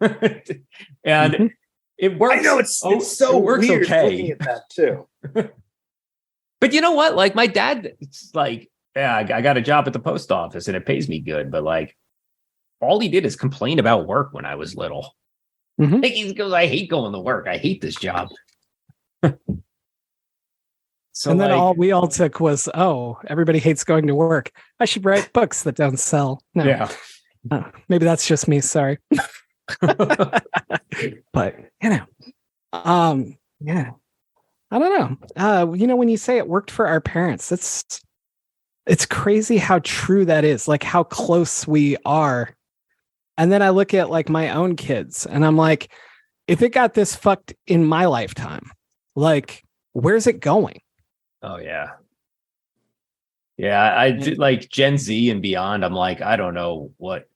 And it works. I know it's so works weird okay. looking at that too. But you know what? My dad, it's I got a job at the post office and it pays me good. But all he did is complain about work when I was little. Mhm. Like he goes, I hate going to work. I hate this job. So And then like, all we all took was, oh, everybody hates going to work. I should write books that don't sell. No, yeah. maybe that's just me. Sorry. But yeah, I don't know. When you say it worked for our parents, it's crazy how true that is, like how close we are. And then I look at like my own kids and I'm like, if it got this fucked in my lifetime, like, where's it going? Oh yeah. Yeah, I did like Gen Z and beyond. I'm like, I don't know what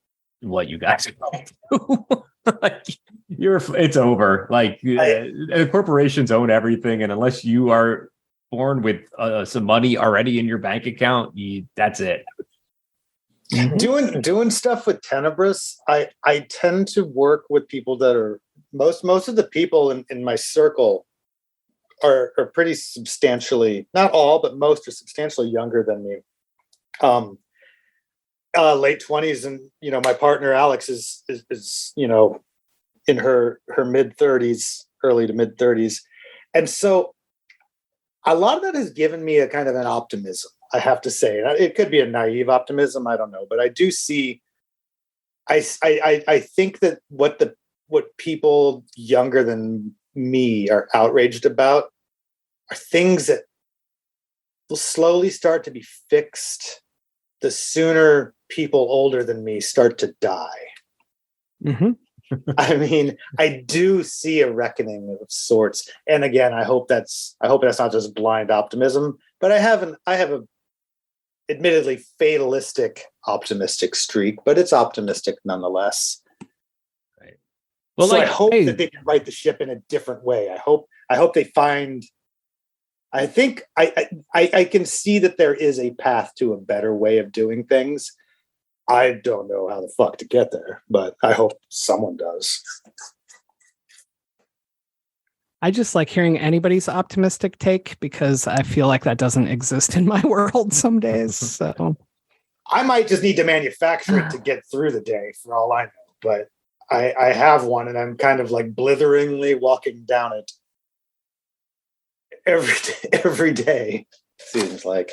you guys are going to do. Like, it's over. Like corporations own everything, and unless you are born with some money already in your bank account, that's it. Doing stuff with Tenebris, I tend to work with people that are most of the people in my circle are pretty substantially, not all, but most are substantially younger than me. Late 20s, and my partner Alex is in her mid 30s, early to mid 30s, and so a lot of that has given me a kind of an optimism. I have to say, it could be a naive optimism, I don't know, but I do see. I think that what people younger than me are outraged about are things that will slowly start to be fixed the sooner people older than me start to die. Mm-hmm. I mean, I do see a reckoning of sorts. And again, I hope that's not just blind optimism, but I have a admittedly fatalistic optimistic streak, but it's optimistic nonetheless. Right. Well, so I hope that they can right the ship in a different way. I hope they find. I think I can see that there is a path to a better way of doing things. I don't know how the fuck to get there, but I hope someone does. I just like hearing anybody's optimistic take because I feel like that doesn't exist in my world some days. So I might just need to manufacture it to get through the day for all I know, but I have one and I'm kind of like blitheringly walking down it every day, seems like.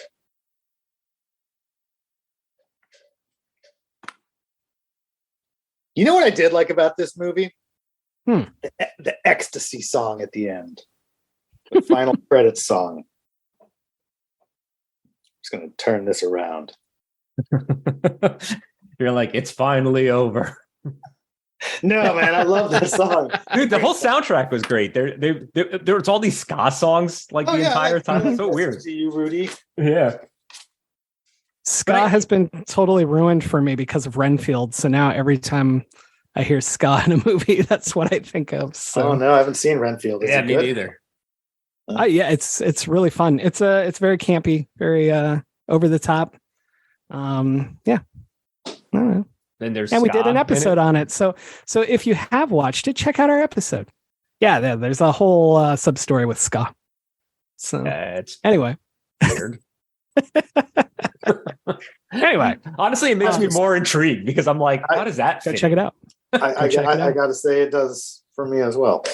You know what I did like about this movie? The ecstasy song at the end. The final credits song. I'm just going to turn this around. You're like, it's finally over. No, man, I love that song. Dude, the whole soundtrack was great. There was all these ska songs like the entire time. It's so weird. To you, Rudy. Yeah. Ska has been totally ruined for me because of Renfield. So now every time I hear ska in a movie, that's what I think of. So. Oh no, I haven't seen Renfield. Is it me good? neither. Yeah, it's really fun. It's very campy, very over the top. Yeah. I don't know. Then there's and we did an episode on it. So if you have watched it, check out our episode. Yeah, there's a whole sub story with ska. So anyway. Weird. Anyway, honestly, it makes me more intrigued because I'm like, how does that fit? Check it out. I got to say, it does for me as well.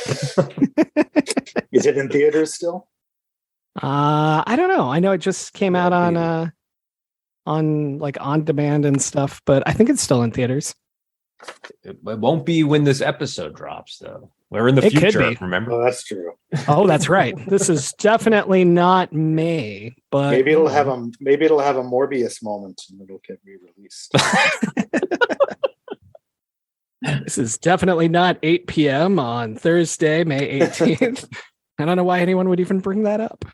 Is it in theaters still? I don't know. I know it just came out on like on demand and stuff, but I think it's still in theaters. It won't be when this episode drops, though. We're in the It future, could be. remember? Oh, that's true. Oh, that's right. This is definitely not May, but maybe it'll have a Morbius moment and it'll get re-released. This is definitely not 8 p.m. on Thursday, May 18th. I don't know why anyone would even bring that up.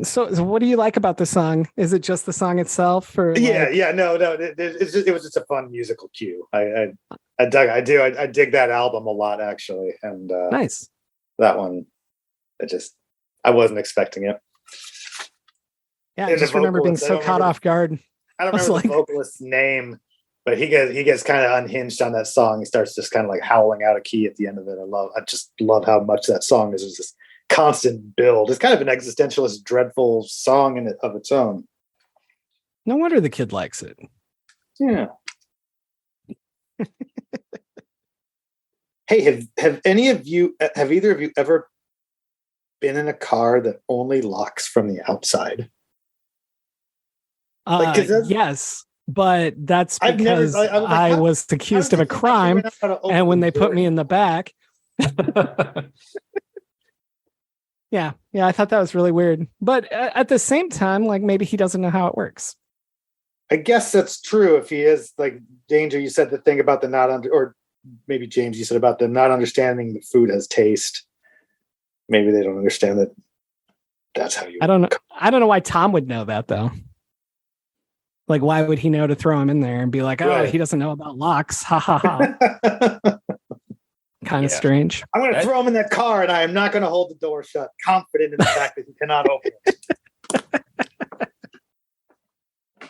So what do you like about the song? Is it just the song itself, or no. It was just a fun musical cue. I dig that album a lot, actually, and nice. That one, I wasn't expecting it. Yeah, I just remember being so caught off guard. I don't remember the vocalist's name, but he gets kind of unhinged on that song. He starts just kind of like howling out a key at the end of it. I just love how much that song is just constant build. It's kind of an existentialist, dreadful song of its own. No wonder the kid likes it. Yeah. Hey, have either of you ever been in a car that only locks from the outside? Yes, but that's I've never- because I was like, I how- was accused of a How does it crime, figure out how to open and when the they put door? me in the back, yeah, I thought that was really weird. But at the same time, like maybe he doesn't know how it works. I guess that's true. If he is like Danger, you said the thing about the not under, or maybe James, you said about them not understanding the food has taste. Maybe they don't understand that. That's how you. I don't know why Tom would know that though. Like, why would he know to throw him in there and be like, oh, Right. he doesn't know about locks? Ha ha ha. Kind of strange. I'm going to throw him in that car, and I am not going to hold the door shut, confident in the fact that he cannot open it.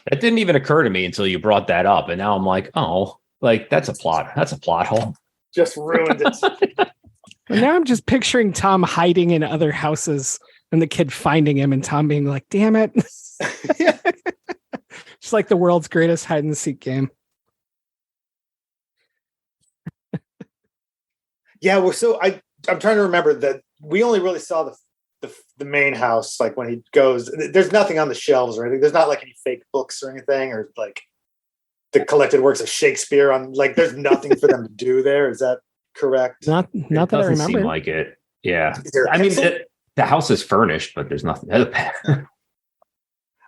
That didn't even occur to me until you brought that up, and now I'm like, oh, like that's a plot hole. Just ruined it. And now I'm just picturing Tom hiding in other houses and the kid finding him and Tom being like, damn it. It's like the world's greatest hide and seek game. Yeah, I'm trying to remember that we only really saw the main house, like when he goes. There's nothing on the shelves or anything. There's not like any fake books or anything, or like the collected works of Shakespeare on. Like, there's nothing for them to do there. Is that correct? Not that I Doesn't remember. seem like it. Yeah, Is there a I mean, pencil? the house is furnished, but there's nothing.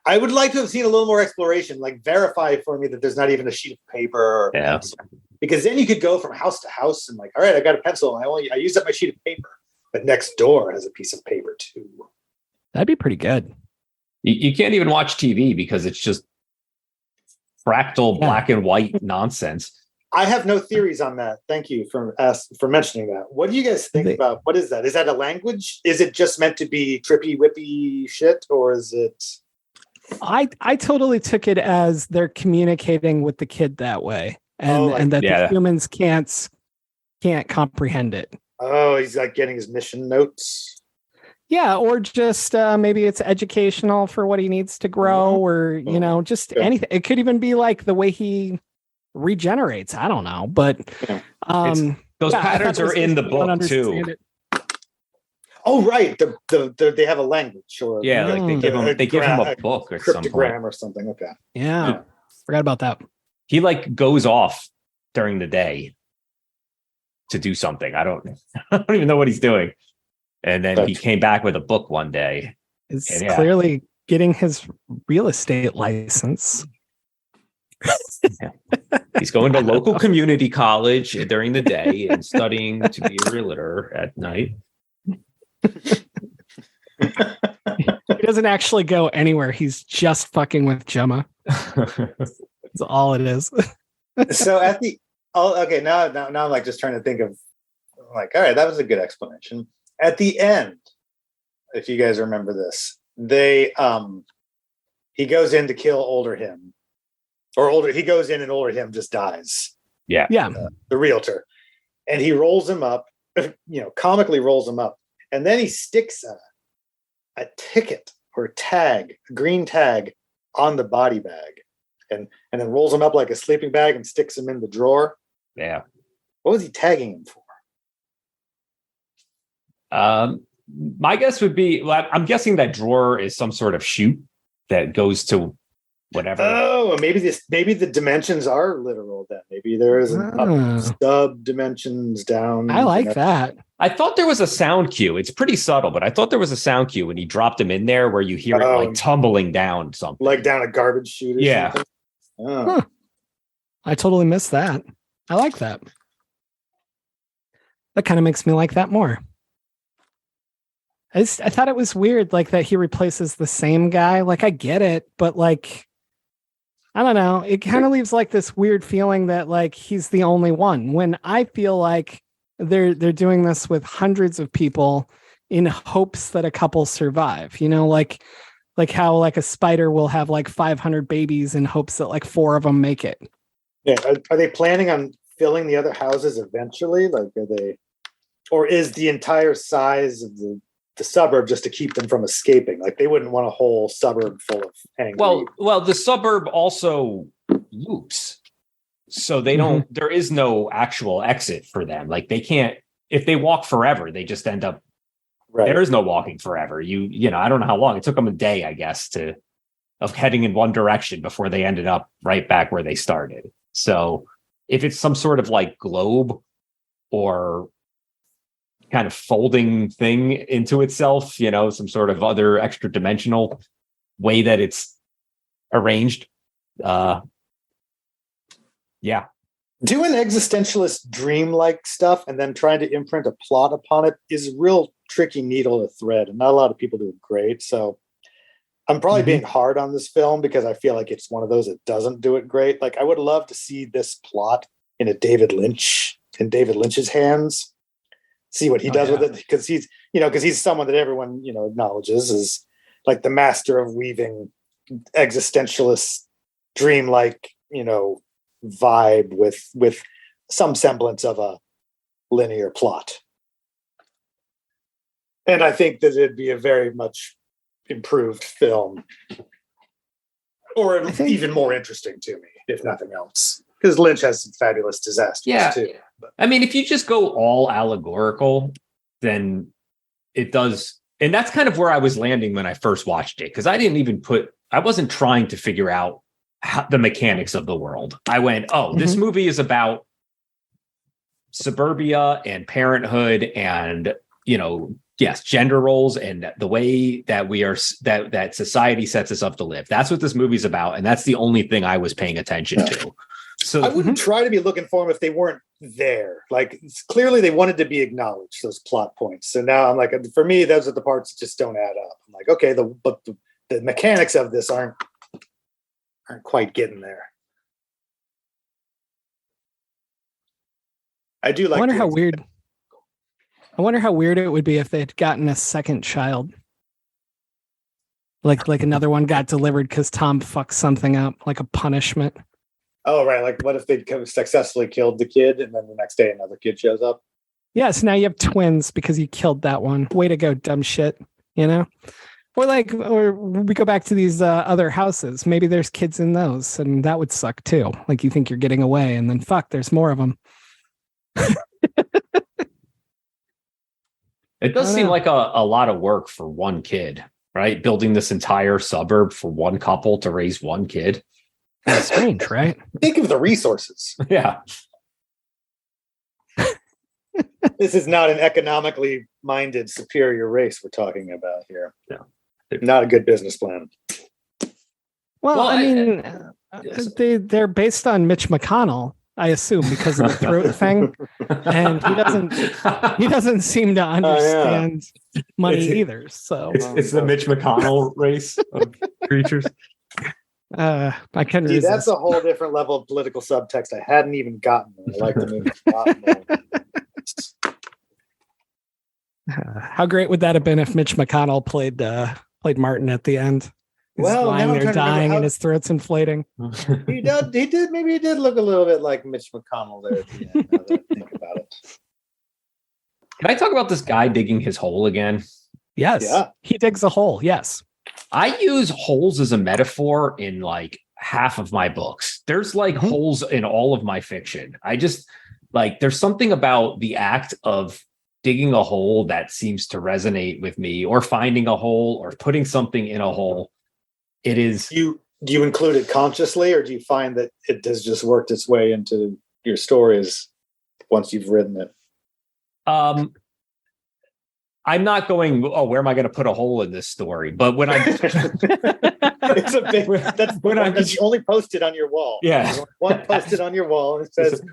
I would like to have seen a little more exploration, like verify for me that there's not even a sheet of paper or a Yeah. pencil. Because then you could go from house to house and like, all right, I got a pencil. I used up my sheet of paper, but next door has a piece of paper too. That'd be pretty good. You can't even watch TV because it's just fractal black and white nonsense. I have no theories on that. Thank you for mentioning that. What do you guys think about? What is that? Is that a language? Is it just meant to be trippy whippy shit, or is it? I totally took it as they're communicating with the kid that way, and that the humans can't comprehend it. Oh, he's like getting his mission notes. Yeah, or just maybe it's educational for what he needs to grow, or just anything. It could even be like the way he regenerates. I don't know, but those patterns are in the book too. Oh, right. They have a language, or like they give him a book or cryptogram or something. Okay. Yeah, forgot about that. He like goes off during the day to do something. I don't even know what he's doing. And then he came back with a book one day. It's clearly getting his real estate license. He's going to local community college during the day and studying to be a realtor at night. He doesn't actually go anywhere. He's just fucking with Gemma. That's all it is. So now I'm like just trying to think of like, all right, that was a good explanation. At the end, if you guys remember this, he goes in to kill older him, he goes in and older him just dies. Yeah. The realtor, and he rolls him up, comically rolls him up, and then he sticks a ticket or a green tag on the body bag, and then rolls him up like a sleeping bag and sticks him in the drawer. Yeah. What was he tagging him for? My guess would be, I'm guessing that drawer is some sort of chute that goes to whatever. Oh, maybe the dimensions are literal then. Maybe there is sub dimensions down. I like that. I thought there was a sound cue. It's pretty subtle, but I thought there was a sound cue when he dropped him in there where you hear it like tumbling down something. Like down a garbage chute or something? Oh. Huh. I totally missed that. I like that. That kind of makes me like that more. I thought it was weird, like that he replaces the same guy. Like, I get it, but like, I don't know. It kind of leaves like this weird feeling that like he's the only one. When I feel like they're doing this with hundreds of people in hopes that a couple survive. Like how like a spider will have like 500 babies in hopes that like 4 of them make it. Yeah. Are they planning on filling the other houses eventually? Like, or is the entire size of the the suburb just to keep them from escaping. Like they wouldn't want a whole suburb full of angry. Well, the suburb also loops. So they don't, there is no actual exit for them. Like they can't, if they walk forever, they just end up, there is no walking forever. You know, I don't know how long. It took them a day, I guess, of heading in one direction before they ended up right back where they started. So if it's some sort of like globe or kind of folding thing into itself, you know, some sort of other extra dimensional way that it's arranged, yeah. Doing existentialist dream-like stuff and then trying to imprint a plot upon it is a real tricky needle to thread, and not a lot of people do it great. So I'm probably being hard on this film because I feel like it's one of those that doesn't do it great. Like I would love to see this plot in David Lynch's hands, see what he does with it, because he's someone that everyone, you know, acknowledges as like the master of weaving existentialist dream-like, you know, vibe with some semblance of a linear plot. And I think that it'd be a very much improved film, or even more interesting to me, if nothing else, because Lynch has some fabulous disasters too. But I mean, if you just go all allegorical, then it does. And that's kind of where I was landing when I first watched it, because I wasn't trying to figure out the mechanics of the world. I went, this movie is about suburbia and parenthood and, you know, yes, gender roles and the way that we are, that society sets us up to live. That's what this movie's about. And that's the only thing I was paying attention to. So I wouldn't try to be looking for them if they weren't there. Like clearly they wanted to be acknowledged, those plot points. So now I'm like, for me, those are the parts that just don't add up. I'm like, okay, but the mechanics of this aren't quite getting there. I do like. I wonder how weird it would be if they had gotten a second child. Like another one got delivered because Tom fucked something up, like a punishment. Oh, right. Like what if they successfully killed the kid and then the next day another kid shows up? Yes, now you have twins because you killed that one. Way to go, dumb shit. You know? Or we go back to these other houses. Maybe there's kids in those, and that would suck too. Like you think you're getting away, and then fuck, there's more of them. It does seem like a lot of work for one kid, right? Building this entire suburb for one couple to raise one kid. That's strange, right? Think of the resources. Yeah. This is not an economically minded superior race we're talking about here. Yeah. Not a good business plan. Well, I mean, they're based on Mitch McConnell, I assume, because of the throat thing, and he doesn't seem to understand money either. So it's the Mitch McConnell race of creatures. I can resist. That's a whole different level of political subtext I hadn't even gotten. I like the movie a lot more. How great would that have been if Mitch McConnell played Martin at the end? He's lying there dying and his throat's inflating. He did. Maybe he did look a little bit like Mitch McConnell there at the end, now that I think about it. Can I talk about this guy digging his hole again? Yes. Yeah. He digs a hole. Yes. I use holes as a metaphor in like half of my books. There's like holes in all of my fiction. I just like, there's something about the act of digging a hole that seems to resonate with me, or finding a hole or putting something in a hole. It is. Do you include it consciously, or do you find that it has just worked its way into your stories once you've written it? I'm not going, where am I going to put a hole in this story? But when I'm, it's a big, that's only posted on your wall. Yeah. There's one posted on your wall, and it says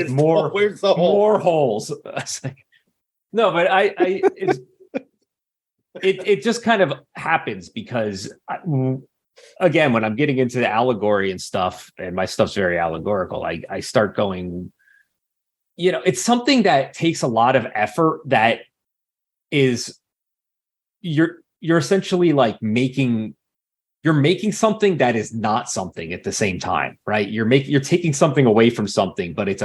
more. Where's the hole? More holes. No, but it just kind of happens because again, when I'm getting into the allegory and stuff, and my stuff's very allegorical, I start going, you know, it's something that takes a lot of effort. That is, you're essentially like making something that is not something at the same time, right? You're taking something away from something, but it's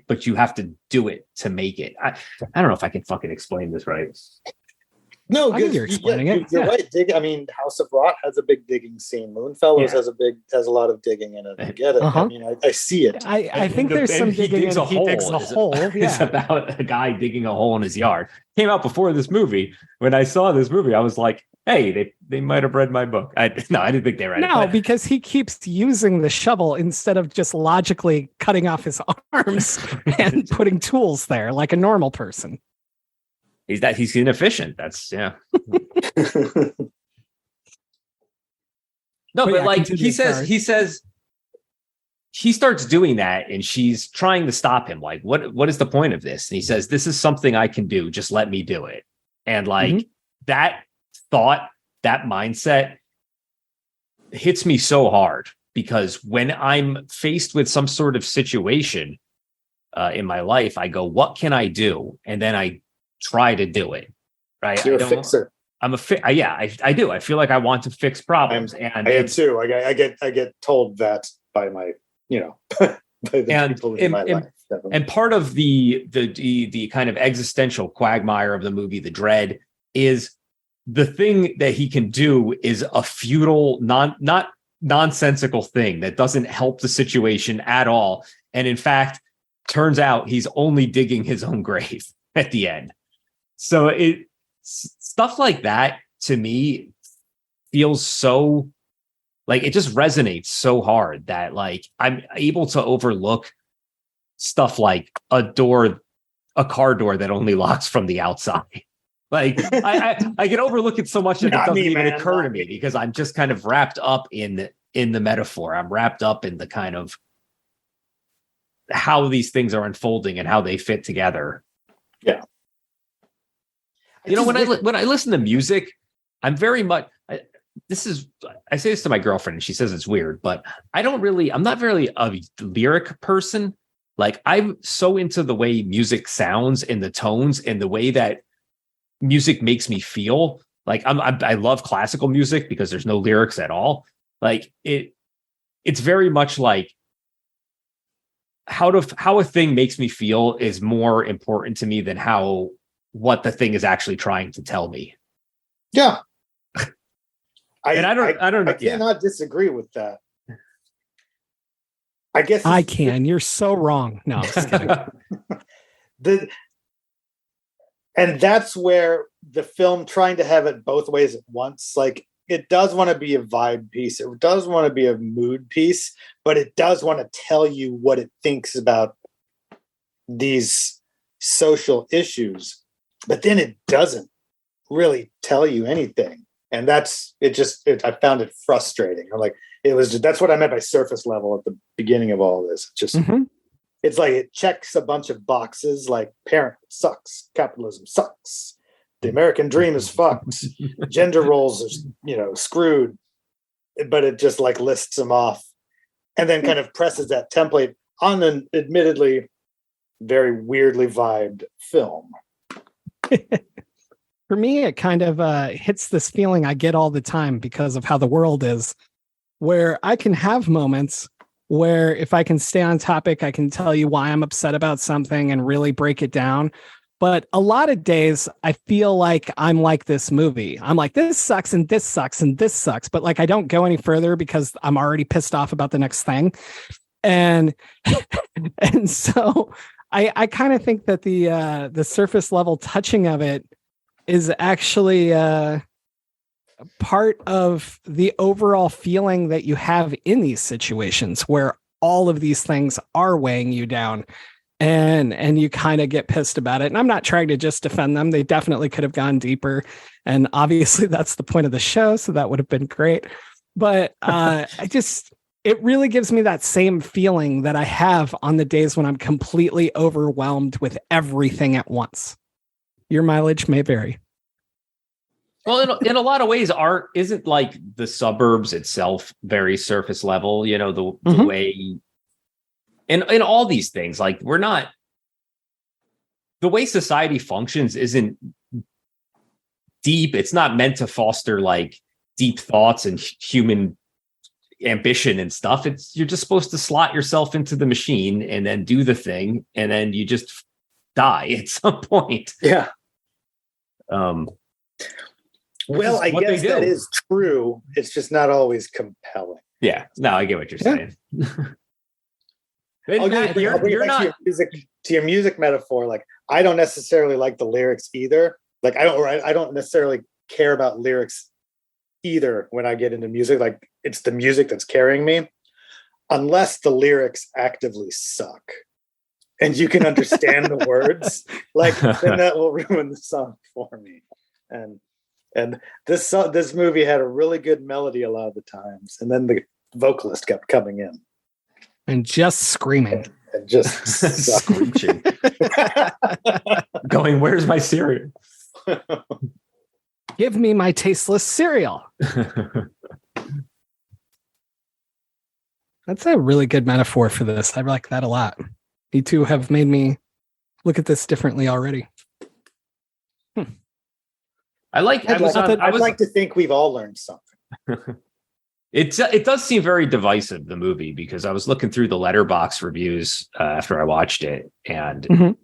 but you have to do it to make it. I don't know if I can fucking explain this right. No, I think you're explaining it. You're Yeah. right. I mean, House of Rot has a big digging scene. Moonfellows has a lot of digging in it. I get it. Uh-huh. I mean, I see it. I think there's some digging and he digs a hole. It's about a guy digging a hole in his yard. Came out before this movie. When I saw this movie, I was like, hey, they might have read my book. I didn't think they read it. No, because he keeps using the shovel instead of just logically cutting off his arms and putting tools there like a normal person. He's inefficient. That's No, but like he says he starts doing that and she's trying to stop him. Like, what is the point of this? And he says, this is something I can do. Just let me do it. And like that thought, that mindset hits me so hard because when I'm faced with some sort of situation in my life, I go, what can I do? And then I try to do it. Right. You're a fixer. I'm I do. I feel like I want to fix problems. And I am too. I get told that by my, by the people in my life. Definitely. And part of the kind of existential quagmire of the movie, The Dread, is the thing that he can do is a futile, not nonsensical thing that doesn't help the situation at all. And in fact, turns out he's only digging his own grave at the end. So stuff like that to me feels so like it just resonates so hard that like I'm able to overlook stuff like a car door that only locks from the outside. Like I can overlook it so much that it doesn't even occur to me because I'm just kind of wrapped up in the metaphor. I'm wrapped up in the kind of how these things are unfolding and how they fit together. Yeah. When I listen to music, I'm very much I say this to my girlfriend and she says it's weird, but I'm not really a lyric person. Like I'm so into the way music sounds and the tones and the way that music makes me feel. Like I love classical music because there's no lyrics at all. Like it's very much like how a thing makes me feel is more important to me than what the thing is actually trying to tell me. Yeah. I cannot disagree with that. I guess I can. You're so wrong. No, I'm just kidding. And that's where the film trying to have it both ways at once, like it does want to be a vibe piece. It does want to be a mood piece, but it does want to tell you what it thinks about these social issues. But then it doesn't really tell you anything. And that's I found it frustrating. I'm like, that's what I meant by surface level at the beginning of all this. It's like it checks a bunch of boxes like parenthood sucks, capitalism sucks, the American dream is fucked, gender roles are, screwed. But it just like lists them off and then kind of presses that template on an admittedly very weirdly vibed film. For me, it kind of hits this feeling I get all the time because of how the world is, where I can have moments where if I can stay on topic, I can tell you why I'm upset about something and really break it down. But a lot of days I feel like I'm like this movie. I'm like, this sucks and this sucks and this sucks. But like, I don't go any further because I'm already pissed off about the next thing. And so I kind of think that the surface level touching of it is actually part of the overall feeling that you have in these situations where all of these things are weighing you down and you kind of get pissed about it. And I'm not trying to just defend them. They definitely could have gone deeper. And obviously that's the point of the show. So that would have been great. But it really gives me that same feeling that I have on the days when I'm completely overwhelmed with everything at once. Your mileage may vary. Well, in a lot of ways, art isn't like the suburbs itself very surface level, the way in all these things, like the way society functions isn't deep. It's not meant to foster like deep thoughts and human ambition and stuff. You're just supposed to slot yourself into the machine and then do the thing. And then you just die at some point. Yeah. Well, I what they guess that do. is true. It's just not always compelling. Yeah, no, I get what you're saying. I'll bring it back to your music metaphor. Like, I don't necessarily like the lyrics either. Like, I don't necessarily care about lyrics either when I get into music. Like, it's the music that's carrying me, unless the lyrics actively suck and you can understand the words. Like, then that will ruin the song for me. And this movie had a really good melody a lot of the times, and then the vocalist kept coming in and just screaming and just screeching, going, "Where's my cereal? Give me my tasteless cereal." That's a really good metaphor for this. I like that a lot. You two have made me look at this differently already. I'd like to think we've all learned something. It does seem very divisive, the movie, because I was looking through the Letterboxd reviews after I watched it, and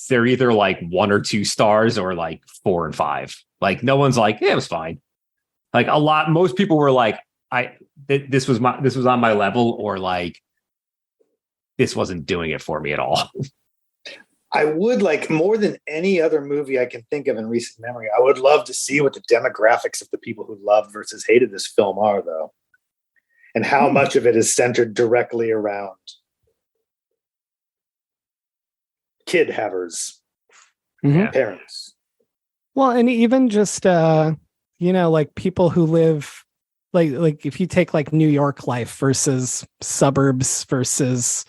they're either like 1 or 2 stars or like 4 and 5. Like, no one's like, yeah, it was fine. Like, most people were like, this was on my level, or like, this wasn't doing it for me at all. I would, like, more than any other movie I can think of in recent memory, I would love to see what the demographics of the people who loved versus hated this film are, though. And how much of it is centered directly around kid havers, parents. Well, and even just, like people who live, like if you take like New York life versus suburbs versus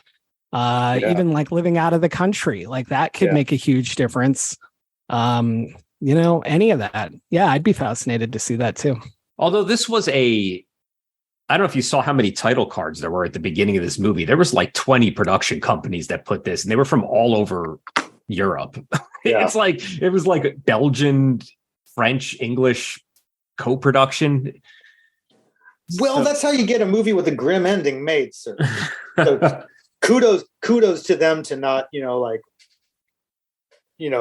even like living out of the country, like that could make a huge difference. Any of that. Yeah, I'd be fascinated to see that too. Although this was I don't know if you saw how many title cards there were at the beginning of this movie. There was like 20 production companies that put this, and they were from all over Europe. Yeah. It was like Belgian, French, English co-production. Well, that's how you get a movie with a grim ending made, sir. So kudos to them to not,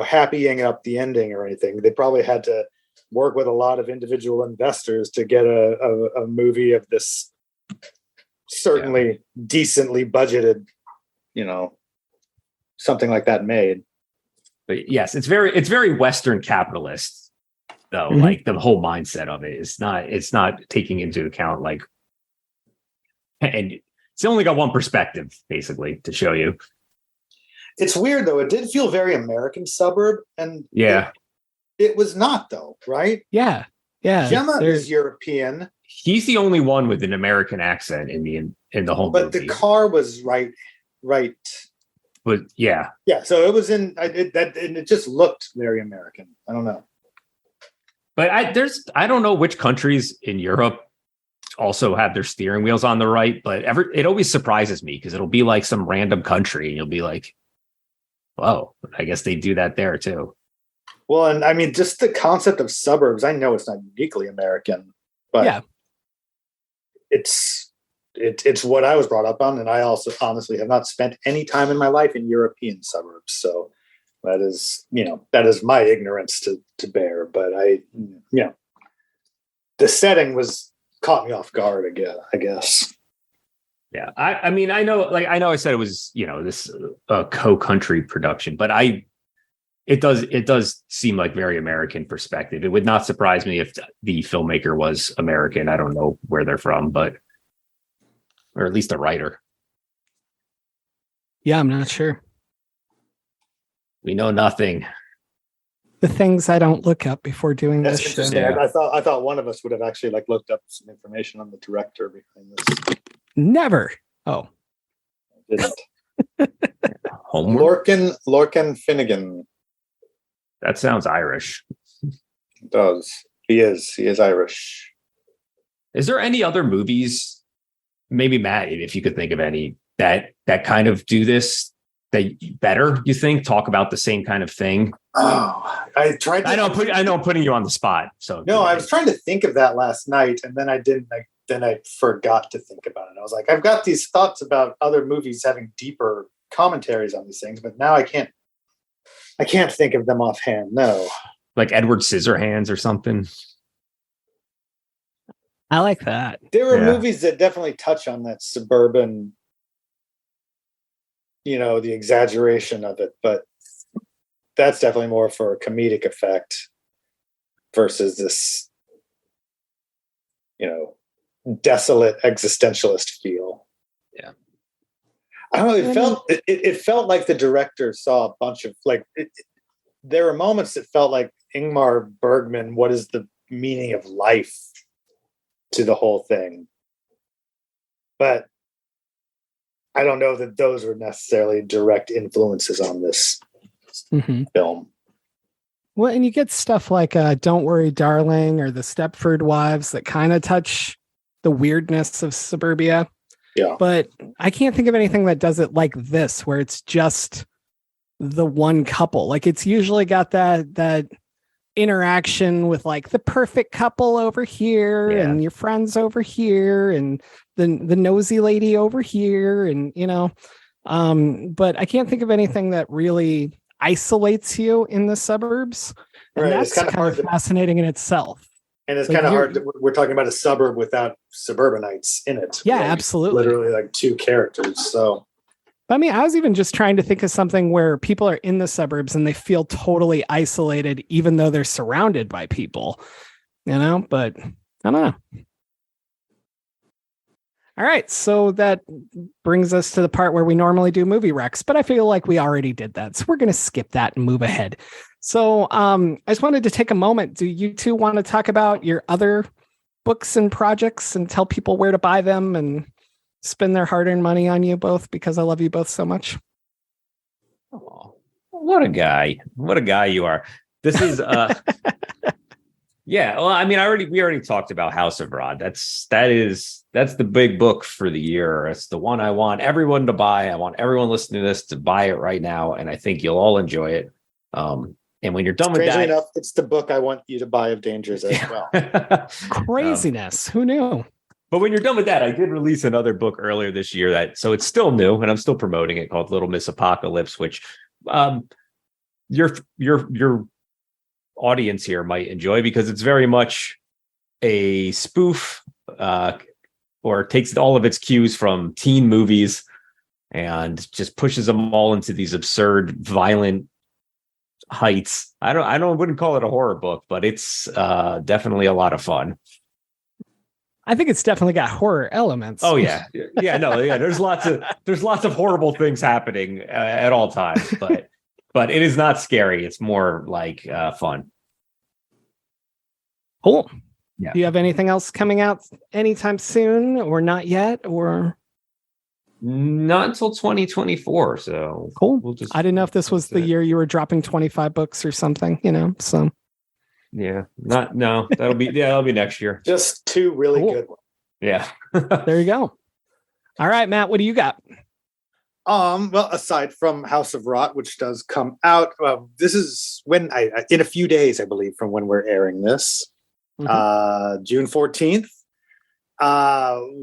happying up the ending or anything. They probably had to work with a lot of individual investors to get a movie of this certainly decently budgeted, something like that made. But yes, it's very Western capitalist, though. Mm-hmm. Like, the whole mindset of it is it's not taking into account, like, and it's only got one perspective basically to show you. It's weird though. It did feel very American suburb, and it was not, though, right? Yeah. Gemma is European. He's the only one with an American accent in the whole movie. But the car was right. But yeah. So it was and it just looked very American. I don't know. But I don't know which countries in Europe also have their steering wheels on the right, but it always surprises me because it'll be like some random country and you'll be like, "Whoa, I guess they do that there too." Well, and I mean, just the concept of suburbs, I know it's not uniquely American, but it's what I was brought up on. And I also honestly have not spent any time in my life in European suburbs. So that is my ignorance to bear. But the setting caught me off guard again, I guess. Yeah. I mean, I know I said it was, this co-country production, but it does seem like very American perspective. It would not surprise me if the filmmaker was American. I don't know where they're from, or at least a writer. Yeah, I'm not sure. We know nothing. The things I don't look up before doing this show. Yeah. I thought one of us would have actually looked up some information on the director behind this. Never. Oh, I didn't. Lorcan Finnegan. That sounds Irish. It does. He is Irish. Is there any other movies, maybe Matt, if you could think of any, that kind of do this better, you think? Talk about the same kind of thing? Oh, I tried to... I know I'm putting you on the spot. So no, I was trying to think of that last night, and then I didn't. Then I forgot to think about it. I was like, I've got these thoughts about other movies having deeper commentaries on these things, but now I can't think of them offhand. No. Like Edward Scissorhands or something? I like that. There are movies that definitely touch on that suburban, the exaggeration of it, but that's definitely more for a comedic effect versus this, desolate existentialist feel. Yeah. I don't know. It felt like the director saw a bunch of there were moments that felt like Ingmar Bergman. What is the meaning of life to the whole thing? But I don't know that those were necessarily direct influences on this film. Well, and you get stuff like Don't Worry, Darling, or The Stepford Wives that kind of touch the weirdness of suburbia. Yeah. But I can't think of anything that does it like this, where it's just the one couple. Like, it's usually got that interaction with like the perfect couple over here and your friends over here and the nosy lady over here. And, but I can't think of anything that really isolates you in the suburbs. And right. that's kind of fascinating in itself. And it's kind of hard. We're talking about a suburb without suburbanites in it. Yeah, absolutely. Literally like two characters. So, I mean, I was even just trying to think of something where people are in the suburbs and they feel totally isolated, even though they're surrounded by people, but I don't know. All right. So that brings us to the part where we normally do movie recs, but I feel like we already did that. So we're going to skip that and move ahead. So I just wanted to take a moment. Do you two want to talk about your other books and projects and tell people where to buy them and spend their hard-earned money on you both, because I love you both so much? Oh, what a guy you are. This is yeah. Well, I mean, we already talked about House of Rod. That's the big book for the year. It's the one I want everyone to buy. I want everyone listening to this to buy it right now, and I think you'll all enjoy it. And when you're done with that, strangely enough, it's the book I want you to buy of Dangers as well. Craziness. Who knew? But when you're done with that, I did release another book earlier this year so it's still new and I'm still promoting it, called Little Miss Apocalypse, which your audience here might enjoy because it's very much a spoof or takes all of its cues from teen movies and just pushes them all into these absurd, violent heights. I wouldn't call it a horror book, but it's definitely a lot of fun. I think it's definitely got horror elements. Oh yeah. There's lots of horrible things happening at all times, but it is not scary. It's more like fun. Cool. Yeah. Do you have anything else coming out anytime soon, or not yet, or? Not until 2024. So cool. I didn't know if this was the year you were dropping 25 books or something, so. Yeah, that'll be next year. Just two really good ones. Yeah. There you go. All right, Matt, what do you got? Well, aside from House of Rot, which does come out, this is when in a few days, I believe, from when we're airing this, June 14th.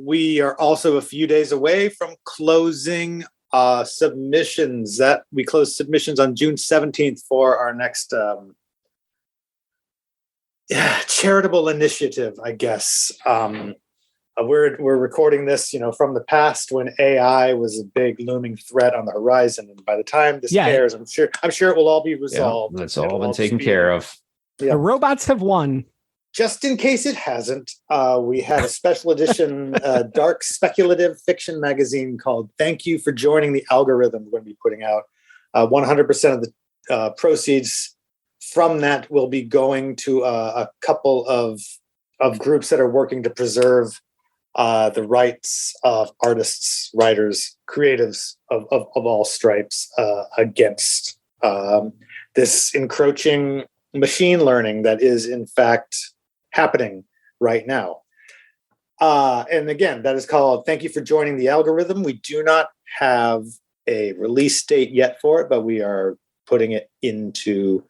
We are also a few days away from closing submissions. That we close submissions on June 17th for our next charitable initiative, I guess. We're recording this, from the past when AI was a big looming threat on the horizon, and by the time this airs, I'm sure it will all be resolved. It's all been taken care of. Yeah. The robots have won. Just in case it hasn't, we had a special edition dark speculative fiction magazine called "Thank You for Joining the Algorithm." We're going to be putting out 100% of the proceeds from that will be going to a couple of groups that are working to preserve the rights of artists, writers, creatives of all stripes against this encroaching machine learning that is in fact happening right now. And again, that is called "Thank You for Joining the Algorithm." We do not have a release date yet for it, but we are putting it into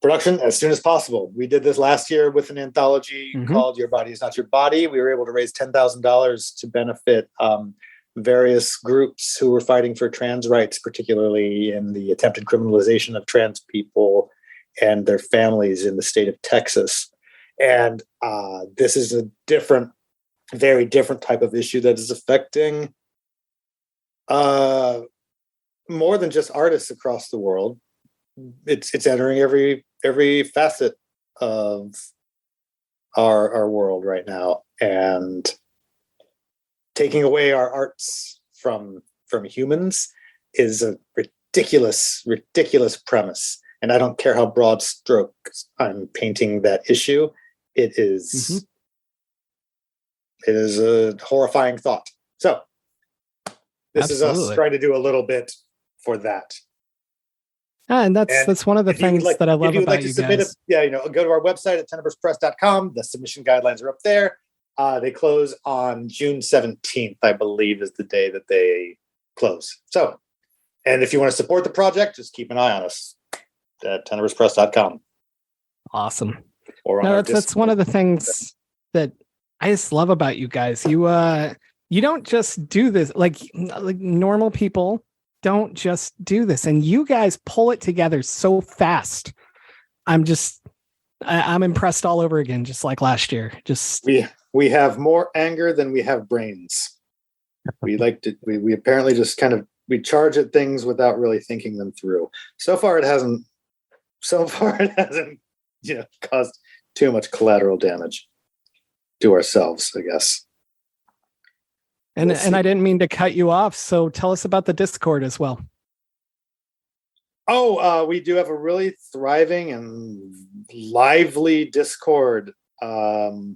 production as soon as possible. We did this last year with an anthology called "Your Body Is Not Your Body." We were able to raise $10,000 to benefit various groups who were fighting for trans rights, particularly in the attempted criminalization of trans people and their families in the state of Texas. And this is a very different type of issue that is affecting more than just artists across the world. It's entering every facet of our world right now, and taking away our arts from humans is a ridiculous premise. And I don't care how broad strokes I'm painting that issue. It is a horrifying thought. So this is us trying to do a little bit for that. And that's one of the things that I love about you guys. Go to our website at tenebruspress.com. The submission guidelines are up there. They close on June 17th, I believe, is the day that they close. So, and if you want to support the project, just keep an eye on us at tenebruspress.com. Awesome. Or on that's one of the things that I just love about you guys. You don't just do this like normal people don't just do this, and you guys pull it together so fast. I'm impressed all over again, just like last year. We have more anger than we have brains. We apparently just we charge at things without really thinking them through. So far it hasn't caused too much collateral damage to ourselves, I guess. And I didn't mean to cut you off, so tell us about the Discord as well. We do have a really thriving and lively Discord. The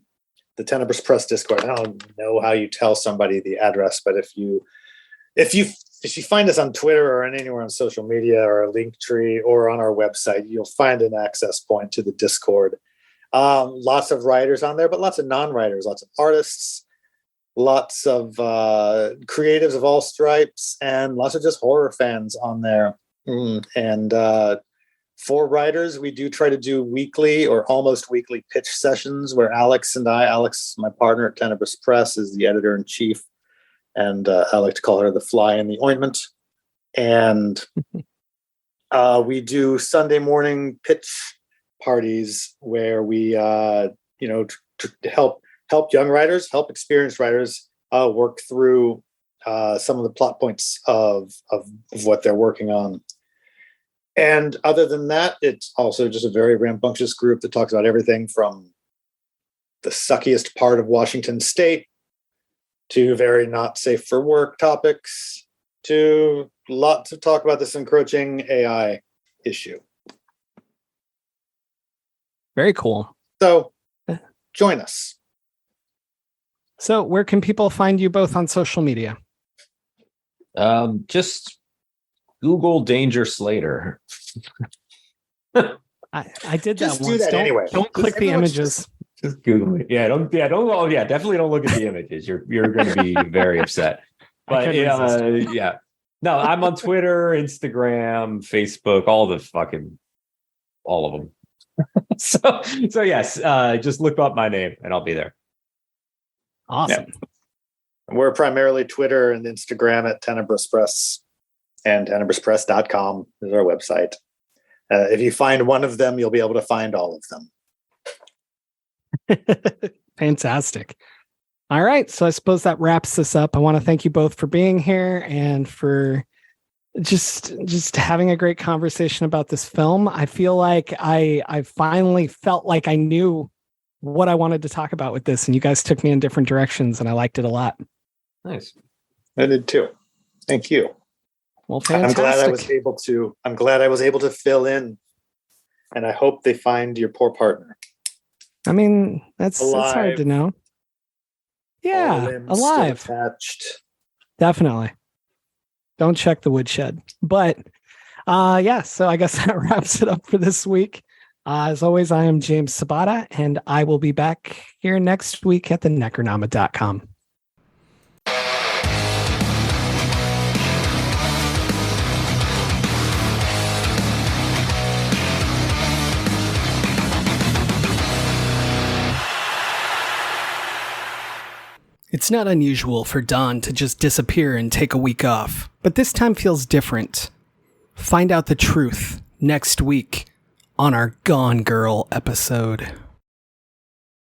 Tenebrous Press Discord. I don't know how you tell somebody the address, but if you find us on Twitter or anywhere on social media or a link tree or on our website, you'll find an access point to the Discord. Lots of writers on there, but lots of non-writers, lots of artists, lots of creatives of all stripes, and lots of just horror fans on there. And for writers, we do try to do weekly or almost weekly pitch sessions where Alex, my partner at Tenebrous Press, is the editor-in-chief, and I like to call her the fly in the ointment. And we do Sunday morning pitch parties where we help young writers, help experienced writers work through some of the plot points of what they're working on. And other than that, it's also just a very rambunctious group that talks about everything from the suckiest part of Washington State to very not safe for work topics to lots of talk about this encroaching AI issue. Very cool. So join us. So where can people find you both on social media? Just Google Danger Slater. I did that just once. Do that anyway. Don't click the images. Just Google it. Definitely don't look at the images. You're going to be very upset. But yeah. No, I'm on Twitter, Instagram, Facebook, all of them. So yes, just look up my name and I'll be there. Awesome. Yeah. We're primarily Twitter and Instagram at Tenebrous Press, and tenebruspress.com is our website. If you find one of them, you'll be able to find all of them. Fantastic. All right. So I suppose that wraps this up. I want to thank you both for being here and for just having a great conversation about this film. I feel like I finally felt like I knew what I wanted to talk about with this, and you guys took me in different directions, and I liked it a lot. Nice. I did too. Thank you. Well, fantastic. I'm glad I was able to fill in, and I hope they find your poor partner. I mean, that's hard to know. Yeah, alive. Attached. Definitely. Don't check the woodshed. But so I guess that wraps it up for this week. As always, I am James Sabata, and I will be back here next week at thenecronoma.com. It's not unusual for Dawn to just disappear and take a week off, but this time feels different. Find out the truth next week on our Gone Girl episode.